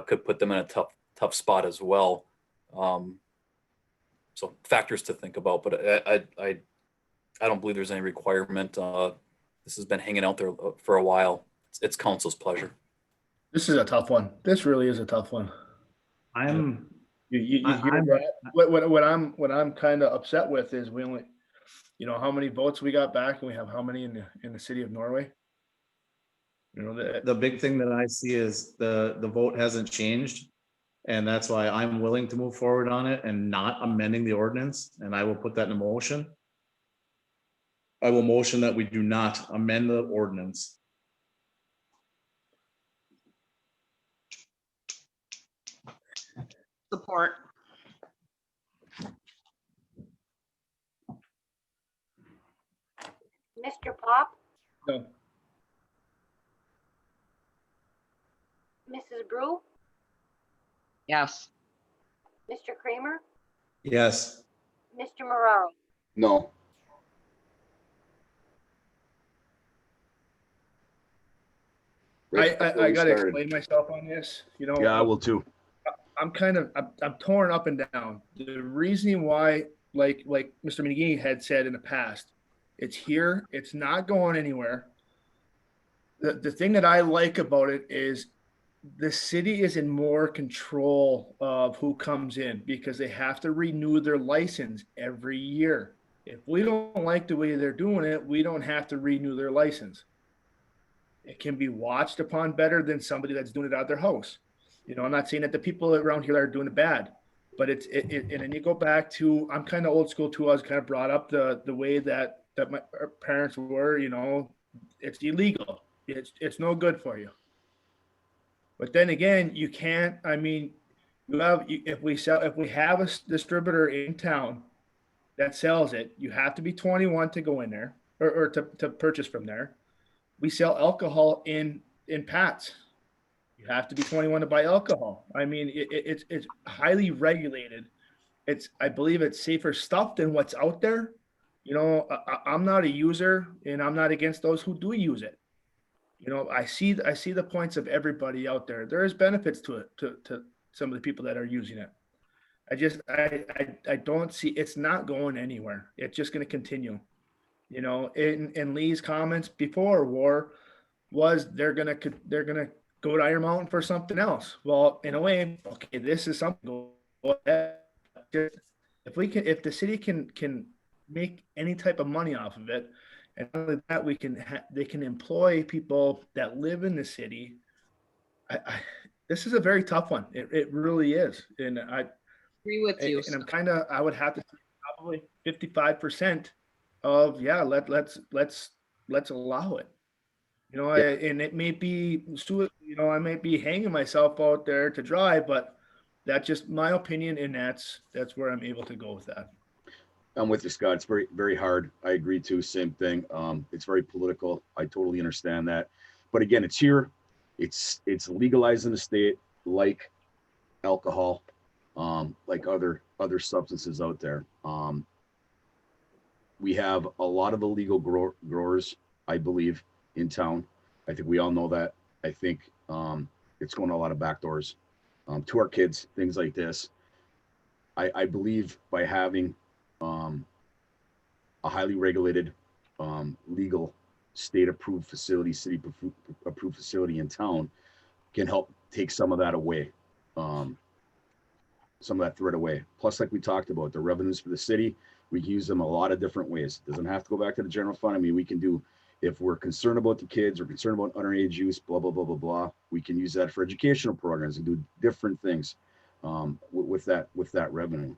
could put them in a tough spot as well. So factors to think about, but I don't believe there's any requirement. This has been hanging out there for a while. It's council's pleasure. This is a tough one. This really is a tough one. I'm, You I- hear I'm- that? What I'm kind of upset with is we only, how many votes we got back, and we have how many in the city of Norway? the big thing that I see is the vote hasn't changed. And that's why I'm willing to move forward on it and not amending the ordinance. And I will put that in a motion. I will motion that we do not amend the ordinance. Support. Mr. Pop, No. Mrs. Brew, Yes. Mr. Kramer, Yes. Mr. Moraro. No. I Right before we gotta started. explain myself on this, Yeah, I will too. I'm torn up and down. The reasoning why, like Mr. McGee had said in the past, it's here, it's not going anywhere. The thing that I like about it is the city is in more control of who comes in because they have to renew their license every year. If we don't like the way they're doing it, we don't have to renew their license. It can be watched upon better than somebody that's doing it out of their house. I'm not saying that the people around here are doing it bad, but and then you go back to, I'm kind of old school too. I was kind of brought up the way that my parents were, it's illegal. It's no good for you. But then again, you can't, if we have a distributor in town that sells it, you have to be 21 to go in there or to purchase from there. We sell alcohol in Pat's. You have to be 21 to buy alcohol. I mean, it's highly regulated. I believe it's safer stuff than what's out there. You know, I'm not a user, and I'm not against those who do use it. You know, I see the points of everybody out there. There is benefits to it, to some of the people that are using it. I don't see, it's not going anywhere. It's just going to continue. You know, in Lee's comments before war was they're gonna go to Iron Mountain for something else. Well, in a way, okay, this is something. If the city can make any type of money off of it, and not only that, they can employ people that live in the city. This is a very tough one. It really is, and I Agree with you. and I would have to say probably 55% of let's allow it. You know, and it may be, you know, I may be hanging myself out there to dry, but that's just my opinion, and that's where I'm able to go with that. I'm with you, Scott. It's very, very hard. I agree too. Same thing. It's very political. I totally understand that. But again, it's here. It's legalized in the state, like alcohol, like other substances out there. We have a lot of illegal growers, I believe, in town. I think we all know that. I think it's going a lot of back doors to our kids, things like this. I believe by having a highly regulated, legal, state-approved facility, city-approved facility in town can help take some of that away, some of that threat away. Plus, like we talked about, the revenues for the city, we can use them a lot of different ways. It doesn't have to go back to the general fund. I mean, we can do, if we're concerned about the kids or concerned about underage use, blah, blah, blah, blah, blah, we can use that for educational programs and do different things with that revenue.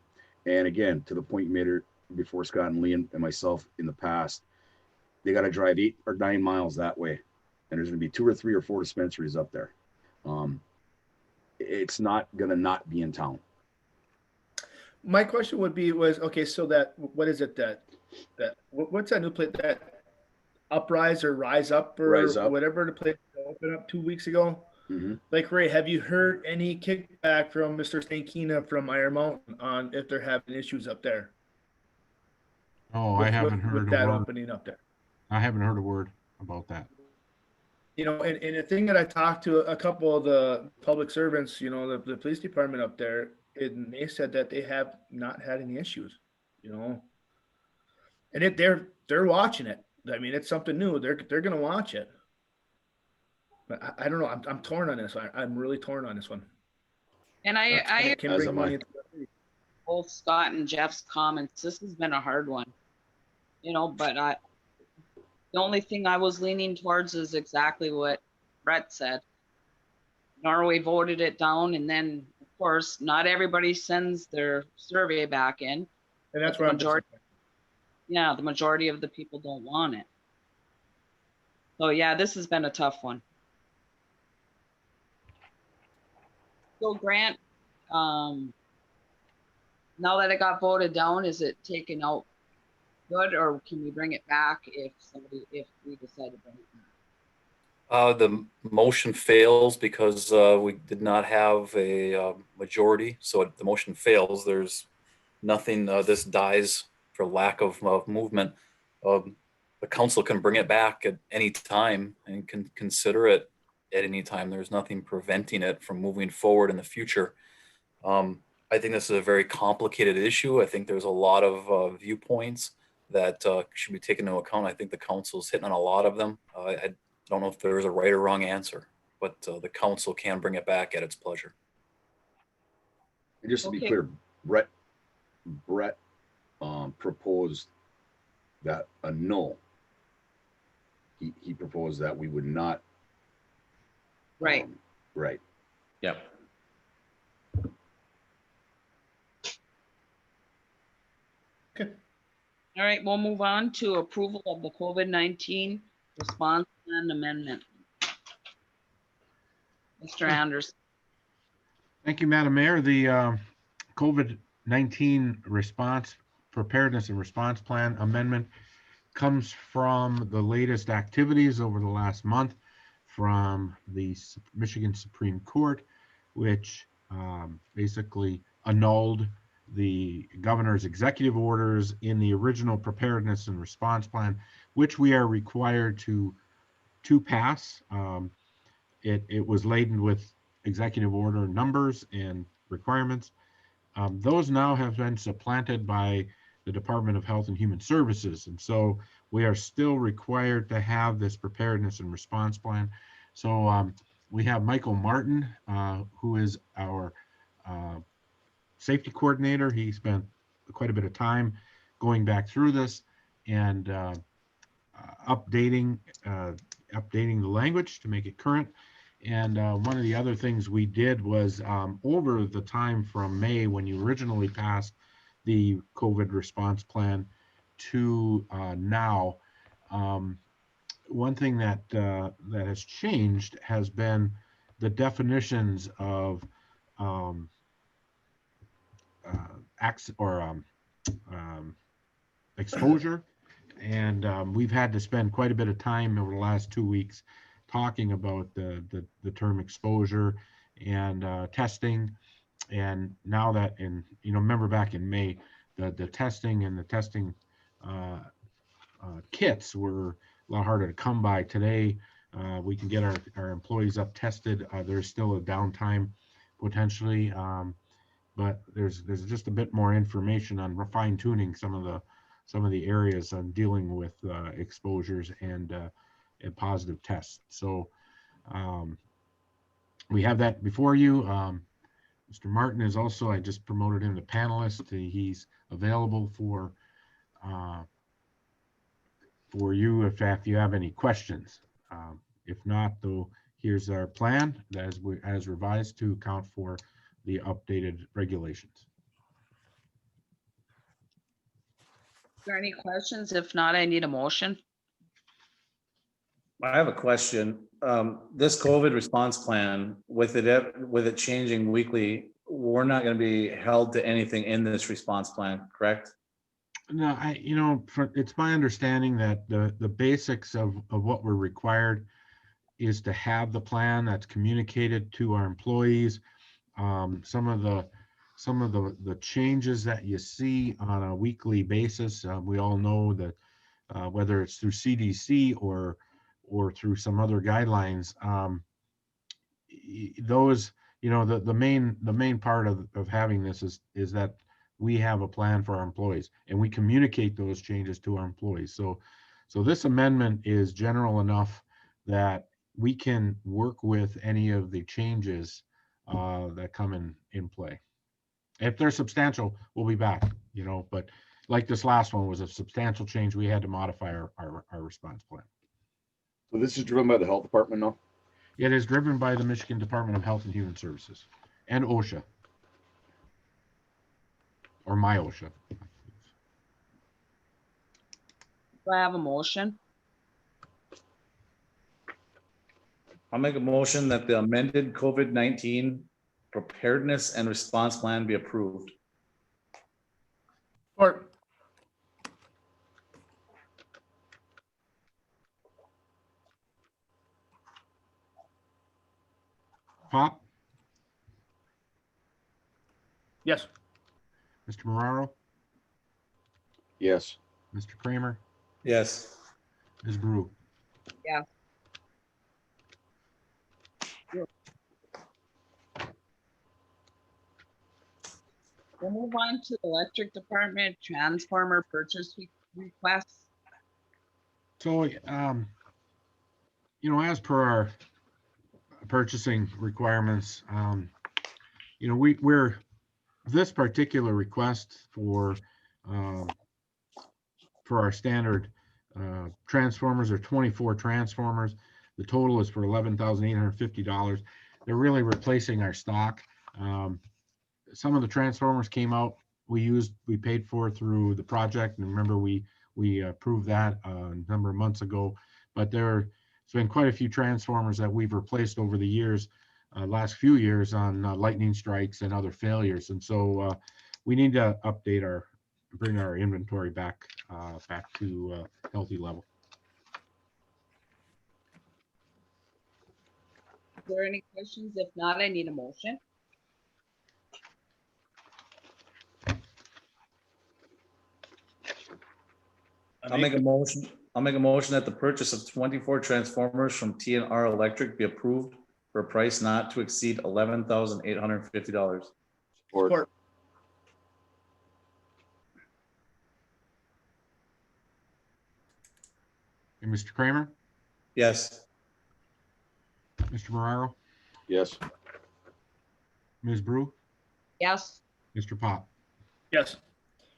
And again, to the point you made before, Scott and Lee and myself in the past, they got to drive 8 or 9 miles that way. And there's going to be 2 or 3 or 4 dispensaries up there. It's not going to not be in town. My question was, okay, so what is it what's that new place, that Uprise or Rise Up or Rise Up. Whatever the place opened up 2 weeks ago? Mm-hmm. Like, Ray, have you heard any kickback from Mr. Stankina from Iron Mountain on if they're having issues up there? Oh, I haven't heard with a that word. opening up there. I haven't heard a word about that. You know, and the thing that I talked to a couple of the public servants, you know, the police department up there, and they said that they have not had any issues, you know. And they're watching it. I mean, it's something new. They're gonna watch it. But I don't know. I'm torn on this. I'm really torn on this one. And I can bring money. both Scott and Jeff's comments. This has been a hard one, you know, but the only thing I was leaning towards is exactly what Brett said. Norway voted it down, and then of course not everybody sends their survey back in. And that's where where the majority of the people don't want it. So yeah, this has been a tough one. So Grant, now that it got voted down, is it taken out good, or can we bring it back if we decide to bring it back? The motion fails because we did not have a majority. So the motion fails. There's nothing, this dies for lack of movement. The council can bring it back at any time and can consider it at any time. There's nothing preventing it from moving forward in the future. I think this is a very complicated issue. I think there's a lot of viewpoints that should be taken into account. I think the council's hitting on a lot of them. I don't know if there's a right or wrong answer, but the council can bring it back at its pleasure. And just to be clear, Brett proposed that a no. He proposed that we would not. Right. Right. Yep. Okay. All right, we'll move on to approval of the COVID-19 response plan amendment. Mr. Anderson. Thank you, Madam Mayor. The COVID-19 preparedness and response plan amendment comes from the latest activities over the last month from the Michigan Supreme Court, which basically annulled the governor's executive orders in the original preparedness and response plan, which we are required to pass. It was laden with executive order numbers and requirements. Those now have been supplanted by the Department of Health and Human Services. And so we are still required to have this preparedness and response plan. So we have Michael Martin, who is our safety coordinator. He spent quite a bit of time going back through this and updating the language to make it current. And one of the other things we did was over the time from May, when you originally passed the COVID response plan, to now, one thing that has changed has been the definitions of exposure. And we've had to spend quite a bit of time over the last 2 weeks talking about the term exposure and testing. And now that, remember back in May, the testing and the testing kits were a lot harder to come by. Today, we can get our employees up tested. There's still a downtime potentially, but there's just a bit more information on fine tuning some of the areas on dealing with exposures and positive tests. So we have that before you. Mr. Martin is also, I just promoted him to panelist. He's available for you if you have any questions. If not, though, here's our plan as revised to account for the updated regulations. Is there any questions? If not, I need a motion. I have a question. This COVID response plan, with it changing weekly, we're not going to be held to anything in this response plan, correct? No, it's my understanding that the basics of what we're required is to have the plan that's communicated to our employees. Some of the changes that you see on a weekly basis, we all know that whether it's through CDC or through some other guidelines, those, the main part of having this is that we have a plan for our employees and we communicate those changes to our employees. So this amendment is general enough that we can work with any of the changes that come in play. If they're substantial, we'll be back, but like this last one was a substantial change, we had to modify our response plan. So this is driven by the health department now? It is driven by the Michigan Department of Health and Human Services and OSHA, or my OSHA. Do I have a motion? I'll make a motion that the amended COVID-19 preparedness and response plan be approved. Or Pop, yes. Mr. Marrero, Yes. Mr. Kramer, Yes. Ms. Brew. Yeah. We'll move on to the electric department transformer purchase requests. So, as per our purchasing requirements, we're this particular request for our standard transformers are 24 transformers. The total is for $11,850. They're really replacing our stock. Some of the transformers came out, we paid for through the project, and remember we approved that a number of months ago. But there's been quite a few transformers that we've replaced over the years last few years on lightning strikes and other failures. And so we need to bring our inventory back to healthy level. Is there any questions? If not, I need a motion. I'll make a motion that the purchase of 24 transformers from TNR Electric be approved for a price not to exceed $11,850. Support. Support. And Mr. Kramer, Yes. Mr. Marrero, Yes. Ms. Brew, Yes, Mr. Pop. Yes.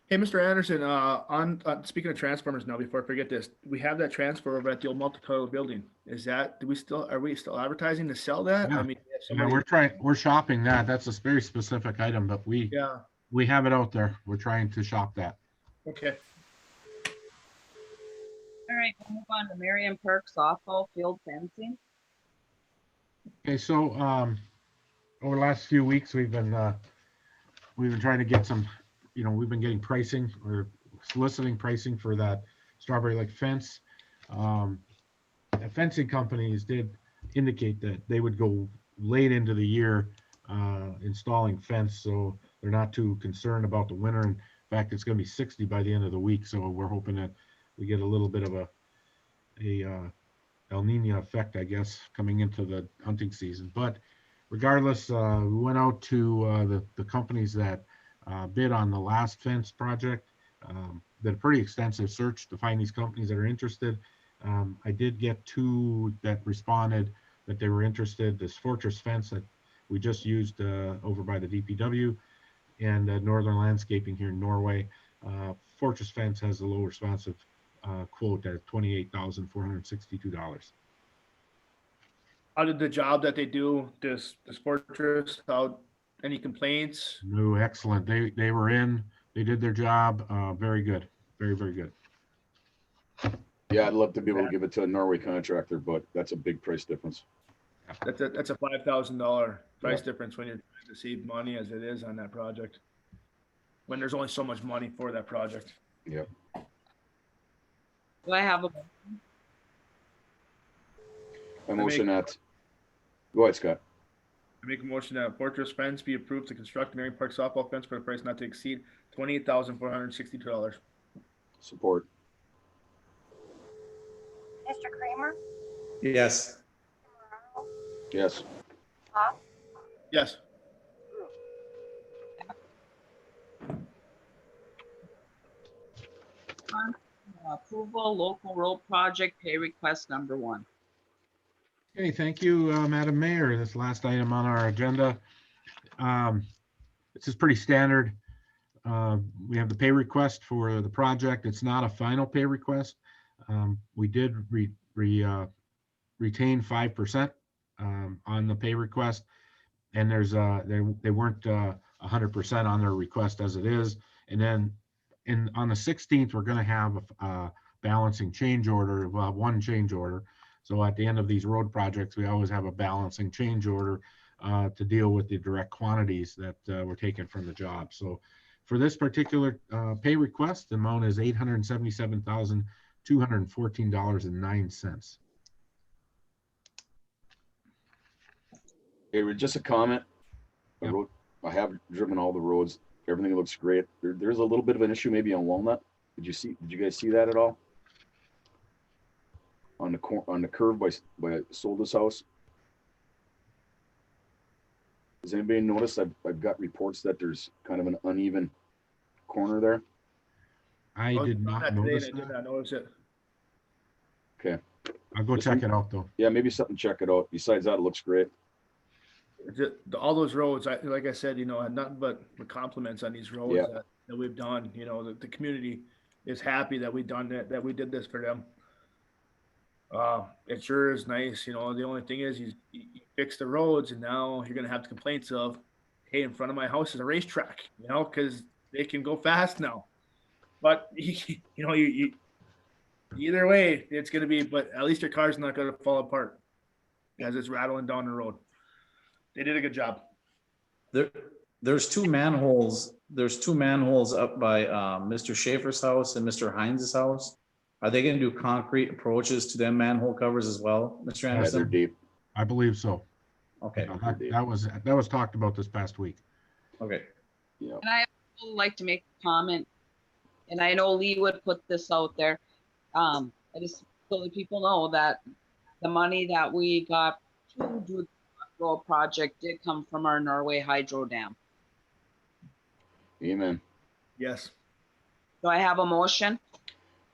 Hey, Mr. Anderson, on speaking of transformers now, before I forget this, we have that transfer over at the old multi-toilet building. Is that, are we still advertising to sell that? Yeah. I mean, we have Yeah, somebody- we're shopping that. That's a very specific item, but Yeah, we have it out there. We're trying to shop that. okay. all right, we'll move on to Marion Park softball field fencing. Okay, so over the last few weeks, we've been trying to get some, we've been getting pricing or soliciting pricing for that Strawberry Lake fence. The fencing companies did indicate that they would go late into the year installing fence, so they're not too concerned about the winter. In fact, it's going to be 60 by the end of the week, so we're hoping that we get a little bit of a El Nino effect, I guess, coming into the hunting season. But regardless, we went out to the companies that bid on the last fence project. Did a pretty extensive search to find these companies that are interested. I did get 2 that responded that they were interested. This Fortress Fence that we just used over by the DPW, and Northern Landscaping here in Norway. Fortress Fence has a low responsive quote at $28,462. How did the job that they do, this Fortress, any complaints? No, excellent. They were in, they did their job. Very good. Very, very good. Yeah, I'd love to be able to give it to a Norway contractor, but that's a big price difference. That's a $5,000 price difference when you're trying to save money as it is on that project. When there's only so much money for that project. Yep. Do I have a, I motion that. Go ahead, Scott. I make a motion that Fortress Fence be approved to construct Marion Park softball fence for a price not to exceed $28,462. Support. Mr. Kramer? Yes. Yes. Pop? Yes. approval local road project pay request number 1. Okay, thank you, Madam Mayor. This last item on our agenda. This is pretty standard. We have the pay request for the project. It's not a final pay request. We did retain 5% on the pay request, and there's they weren't 100% on their request as it is. And then on the 16th, we're going to have a balancing change order. We'll have 1 change order. So at the end of these road projects, we always have a balancing change order to deal with the direct quantities that were taken from the job. So for this particular pay request, the amount is $877,214.09. Hey, just a comment. Yep. I have driven all the roads. Everything looks great. There's a little bit of an issue maybe on Walnut. Did you guys see that at all? On the curve by Solda's house. Does anybody notice I've got reports that there's kind of an uneven corner there? I did not notice I did that. not notice it. Okay. I'll go check it out though. Yeah, maybe something, check it out. Besides that, it looks great. All those roads, like I said, had nothing but compliments on these roads Yeah. that we've done. The community is happy that we done that we did this for them. It sure is nice. The only thing is you fix the roads, and now you're gonna have the complaints of, hey, in front of my house is a racetrack, because they can go fast now. But you either way, it's gonna be. But at least your car's not gonna fall apart as it's rattling down the road. They did a good job. There's two manholes up by Mr. Schaefer's house and Mr. Hines' house. Are they gonna do concrete approaches to them manhole covers as well, Mr. Yeah, they're Anderson? deep. I believe so. Okay, That was talked about this past week. okay. Yeah. And I would like to make a comment, and I know Lee would put this out there. I just so that people know that the money that we got to do the road project did come from our Norway hydro dam. Amen. Yes. Do I have a motion?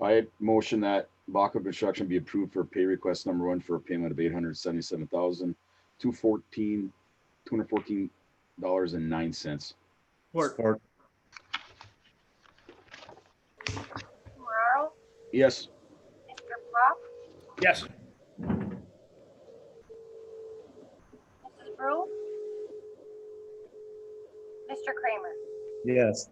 I motion that Baco Construction be approved for pay request number 1 for a payment of $214.09. Support. Morrow, Yes. Mr. Pop, Yes. Mrs. Brew, Mr. Kramer. Yes.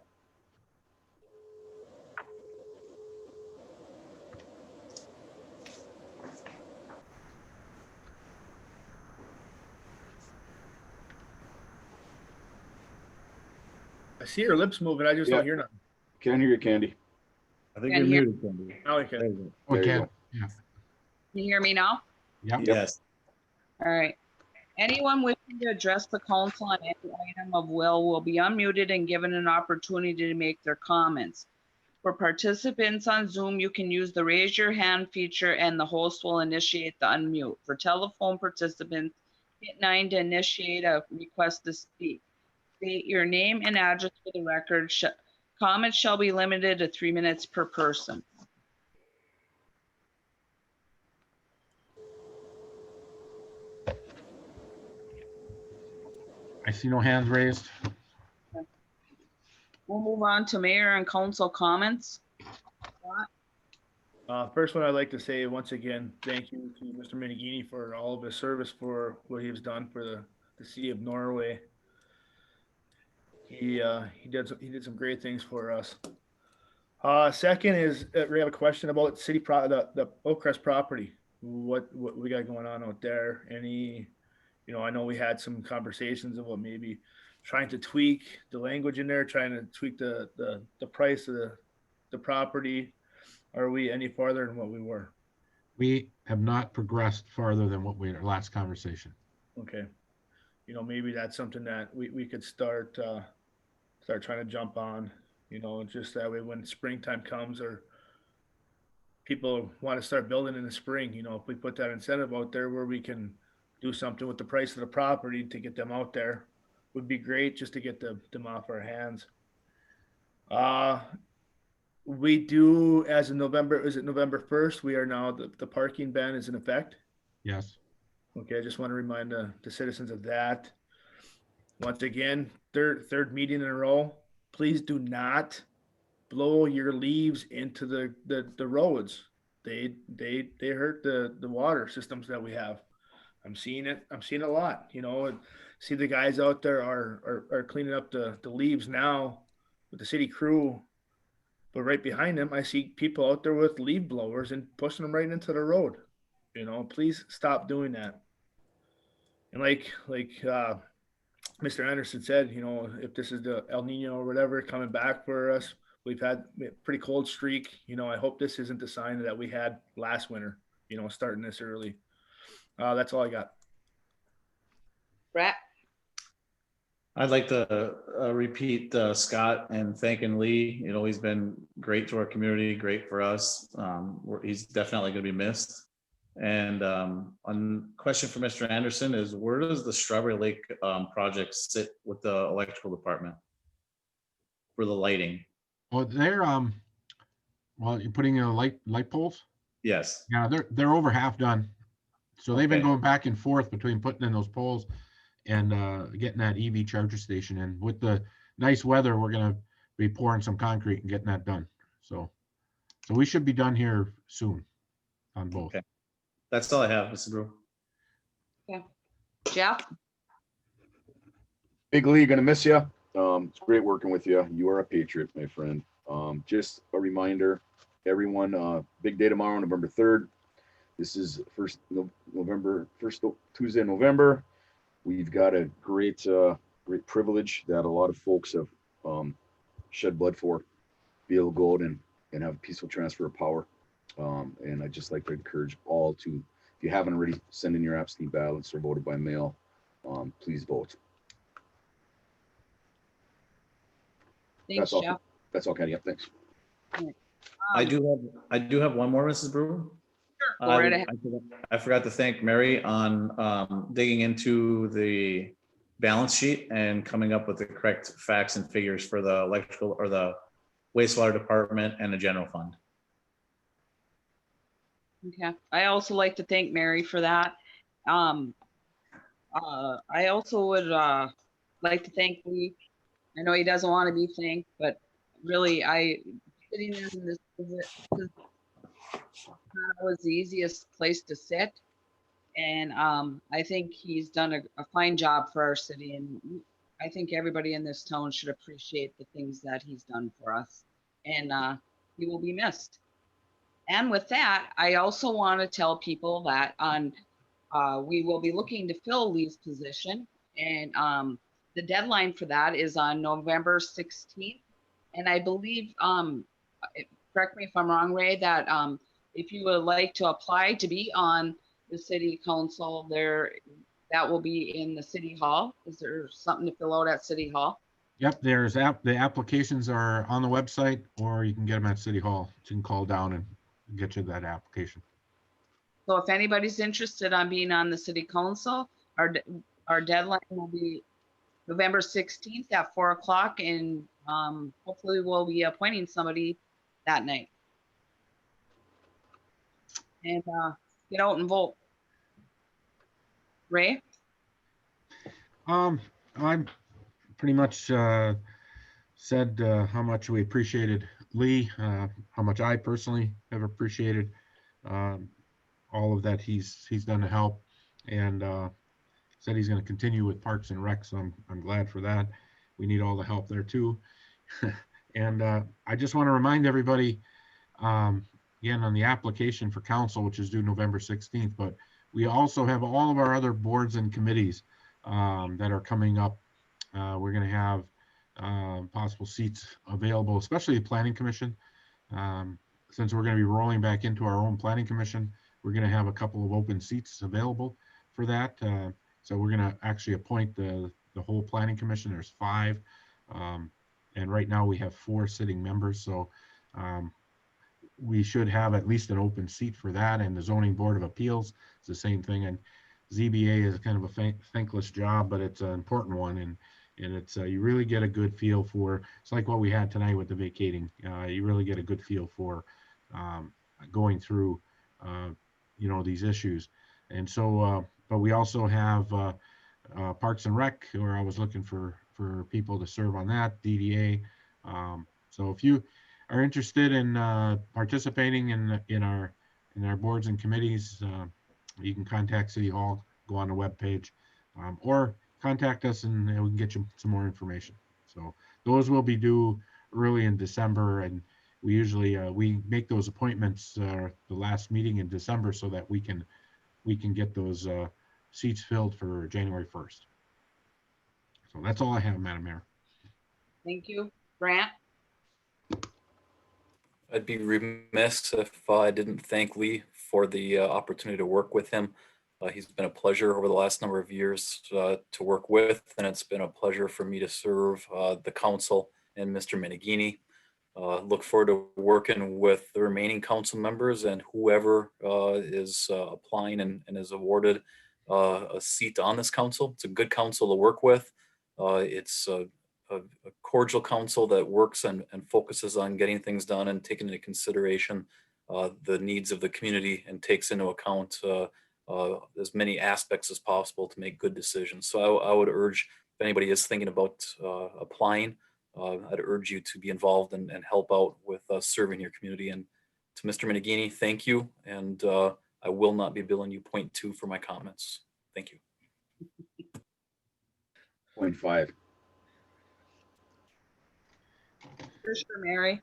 I see her lips moving. I just Yeah. don't hear nothing. Can't hear you, Candy. I think Can you're hear- muted, Cindy. Now we can. There you We There you can. go. Yeah. Can you hear me now? Yep. go. Yes. All right. Anyone wishing to address the council on any item of will be unmuted and given an opportunity to make their comments. For participants on Zoom, you can use the raise your hand feature and the host will initiate the unmute. For telephone participants, hit 9 to initiate a request to speak. State your name and address for the record. Comments shall be limited to 3 minutes per person. I see no hands raised. We'll move on to mayor and council comments. First one, I'd like to say once again, thank you to Mr. Minigini for all of his service for what he's done for the city of Norway. He did some great things for us. Second is we have a question about the Oakcrest property. What we got going on out there? I know we had some conversations about maybe trying to tweak the language in there, trying to tweak the price of the property. Are we any farther than what we were? We have not progressed farther than what our last conversation. Okay. Maybe that's something that we could start trying to jump on, just that way when springtime comes or people want to start building in the spring, if we put that incentive out there where we can do something with the price of the property to get them out there would be great just to get them off our hands. We do as of November 1st, we are now, the parking ban is in effect. Yes. Okay, I just want to remind the citizens of that. Once again, third meeting in a row, please do not blow your leaves into the roads. They hurt the water systems that we have. I'm seeing it a lot, see the guys out there are cleaning up the leaves now with the city crew. But right behind them, I see people out there with leaf blowers and pushing them right into the road. Please stop doing that. And like Mr. Anderson said, if this is the El Nino or whatever coming back for us, we've had a pretty cold streak. I hope this isn't the sign that we had last winter, starting this early. That's all I got. Brett? I'd like to repeat Scott and thanking Lee. He's been great to our community, great for us. He's definitely going to be missed. And on question for Mr. Anderson is, where does the Strawberry Lake project sit with the electrical department for the lighting? Well, you're putting in light poles? Yes. Yeah, they're over half done. So they've been Okay. going back and forth between putting in those poles and getting that EV charger station in. With the nice weather, we're gonna be pouring some concrete and getting that done. So we should be done here soon on both. Okay. That's all I have, Mr. Brew. Jeff? Big Lee, gonna miss you. It's great working with you. You are a patriot, my friend. Just a reminder, everyone, big day tomorrow, November 3rd. This is first Tuesday in November. We've got a great privilege that a lot of folks have shed blood for, be able to go out and have a peaceful transfer of power. And I'd just like to encourage all to, if you haven't already, send in your absentee ballots or voted by mail. Please vote. Thanks, That's all. Jeff. That's all, Kenny. Yep, thanks. I do have one more, Mrs. Brew. Go right ahead. I forgot to thank Mary on digging into the balance sheet and coming up with the correct facts and figures for the electrical or the wastewater department and the general fund. Okay. I also like to thank Mary for that. I also would like to thank Lee. I know he doesn't want to be thanked, but really, sitting in this position was the easiest place to sit. And I think he's done a fine job for our city. And I think everybody in this town should appreciate the things that he's done for us. And he will be missed. And with that, I also want to tell people that we will be looking to fill Lee's position. And the deadline for that is on November 16th. And I believe, correct me if I'm wrong, Ray, that if you would like to apply to be on the city council, that will be in the city hall. Is there something to fill out at city hall? Yep, the applications are on the website, or you can get them at City Hall. You can call down and get you that application. So if anybody's interested on being on the city council, our deadline will be November 16th at 4 o'clock, and hopefully we'll be appointing somebody that night. And get out and vote. Ray? I'm pretty much said how much we appreciated Lee, how much I personally have appreciated all of that he's done to help, and said he's going to continue with Parks and Rec, so I'm glad for that. We need all the help there too. And I just want to remind everybody, again, on the application for council, which is due November 16th, but we also have all of our other boards and committees that are coming up. We're going to have possible seats available, especially the Planning Commission. Since we're going to be rolling back into our own Planning Commission, we're going to have a couple of open seats available for that. So we're going to actually appoint the whole Planning Commission. There's 5. And right now we have 4 sitting members. So we should have at least an open seat for that. And the Zoning Board of Appeals is the same thing. And ZBA is kind of a thankless job, but it's an important one. And it's you really get a good feel for, it's like what we had tonight with the vacating. You really get a good feel for going through, these issues. And so, but we also have Parks and Rec, where I was looking for people to serve on that, DDA. So if you are interested in participating in our boards and committees, you can contact City Hall, go on the webpage, or contact us and we can get you some more information. So those will be due early in December, and we usually we make those appointments the last meeting in December so that we can get those seats filled for January 1st. So that's all I have, Madam Mayor. Thank you. Grant? I'd be remiss if I didn't thank Lee for the opportunity to work with him. He's been a pleasure over the last number of years to work with, and it's been a pleasure for me to serve the council and Mr. Minigini. Look forward to working with the remaining council members and whoever is applying and is awarded a seat on this council. It's a good council to work with. It's a cordial council that works and focuses on getting things done and taking into consideration the needs of the community and takes into account as many aspects as possible to make good decisions. So I would urge, if anybody is thinking about applying, I'd urge you to be involved and help out with serving your community. And to Mr. Minigini, thank you. And I will not be billing you 0.2 for my comments. Thank you. 0.5. Commissioner Mary?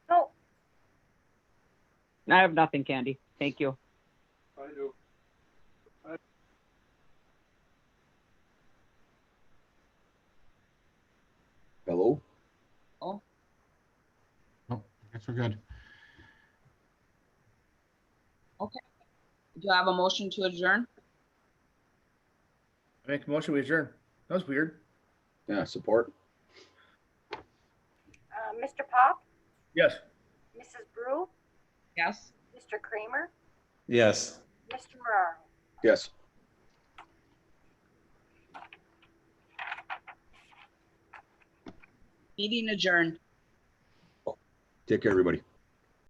No, I have nothing, Candy. Thank you. I do. Hello? Oh, I guess we're good. do you have a motion to adjourn? I make a motion, we adjourn. That was weird. Yeah, support. Mr. Pop, Yes. Mrs. Brew, Yes. Mr. Kramer, Yes. Mr. Mararo. Yes. Meeting adjourned. Take care, everybody.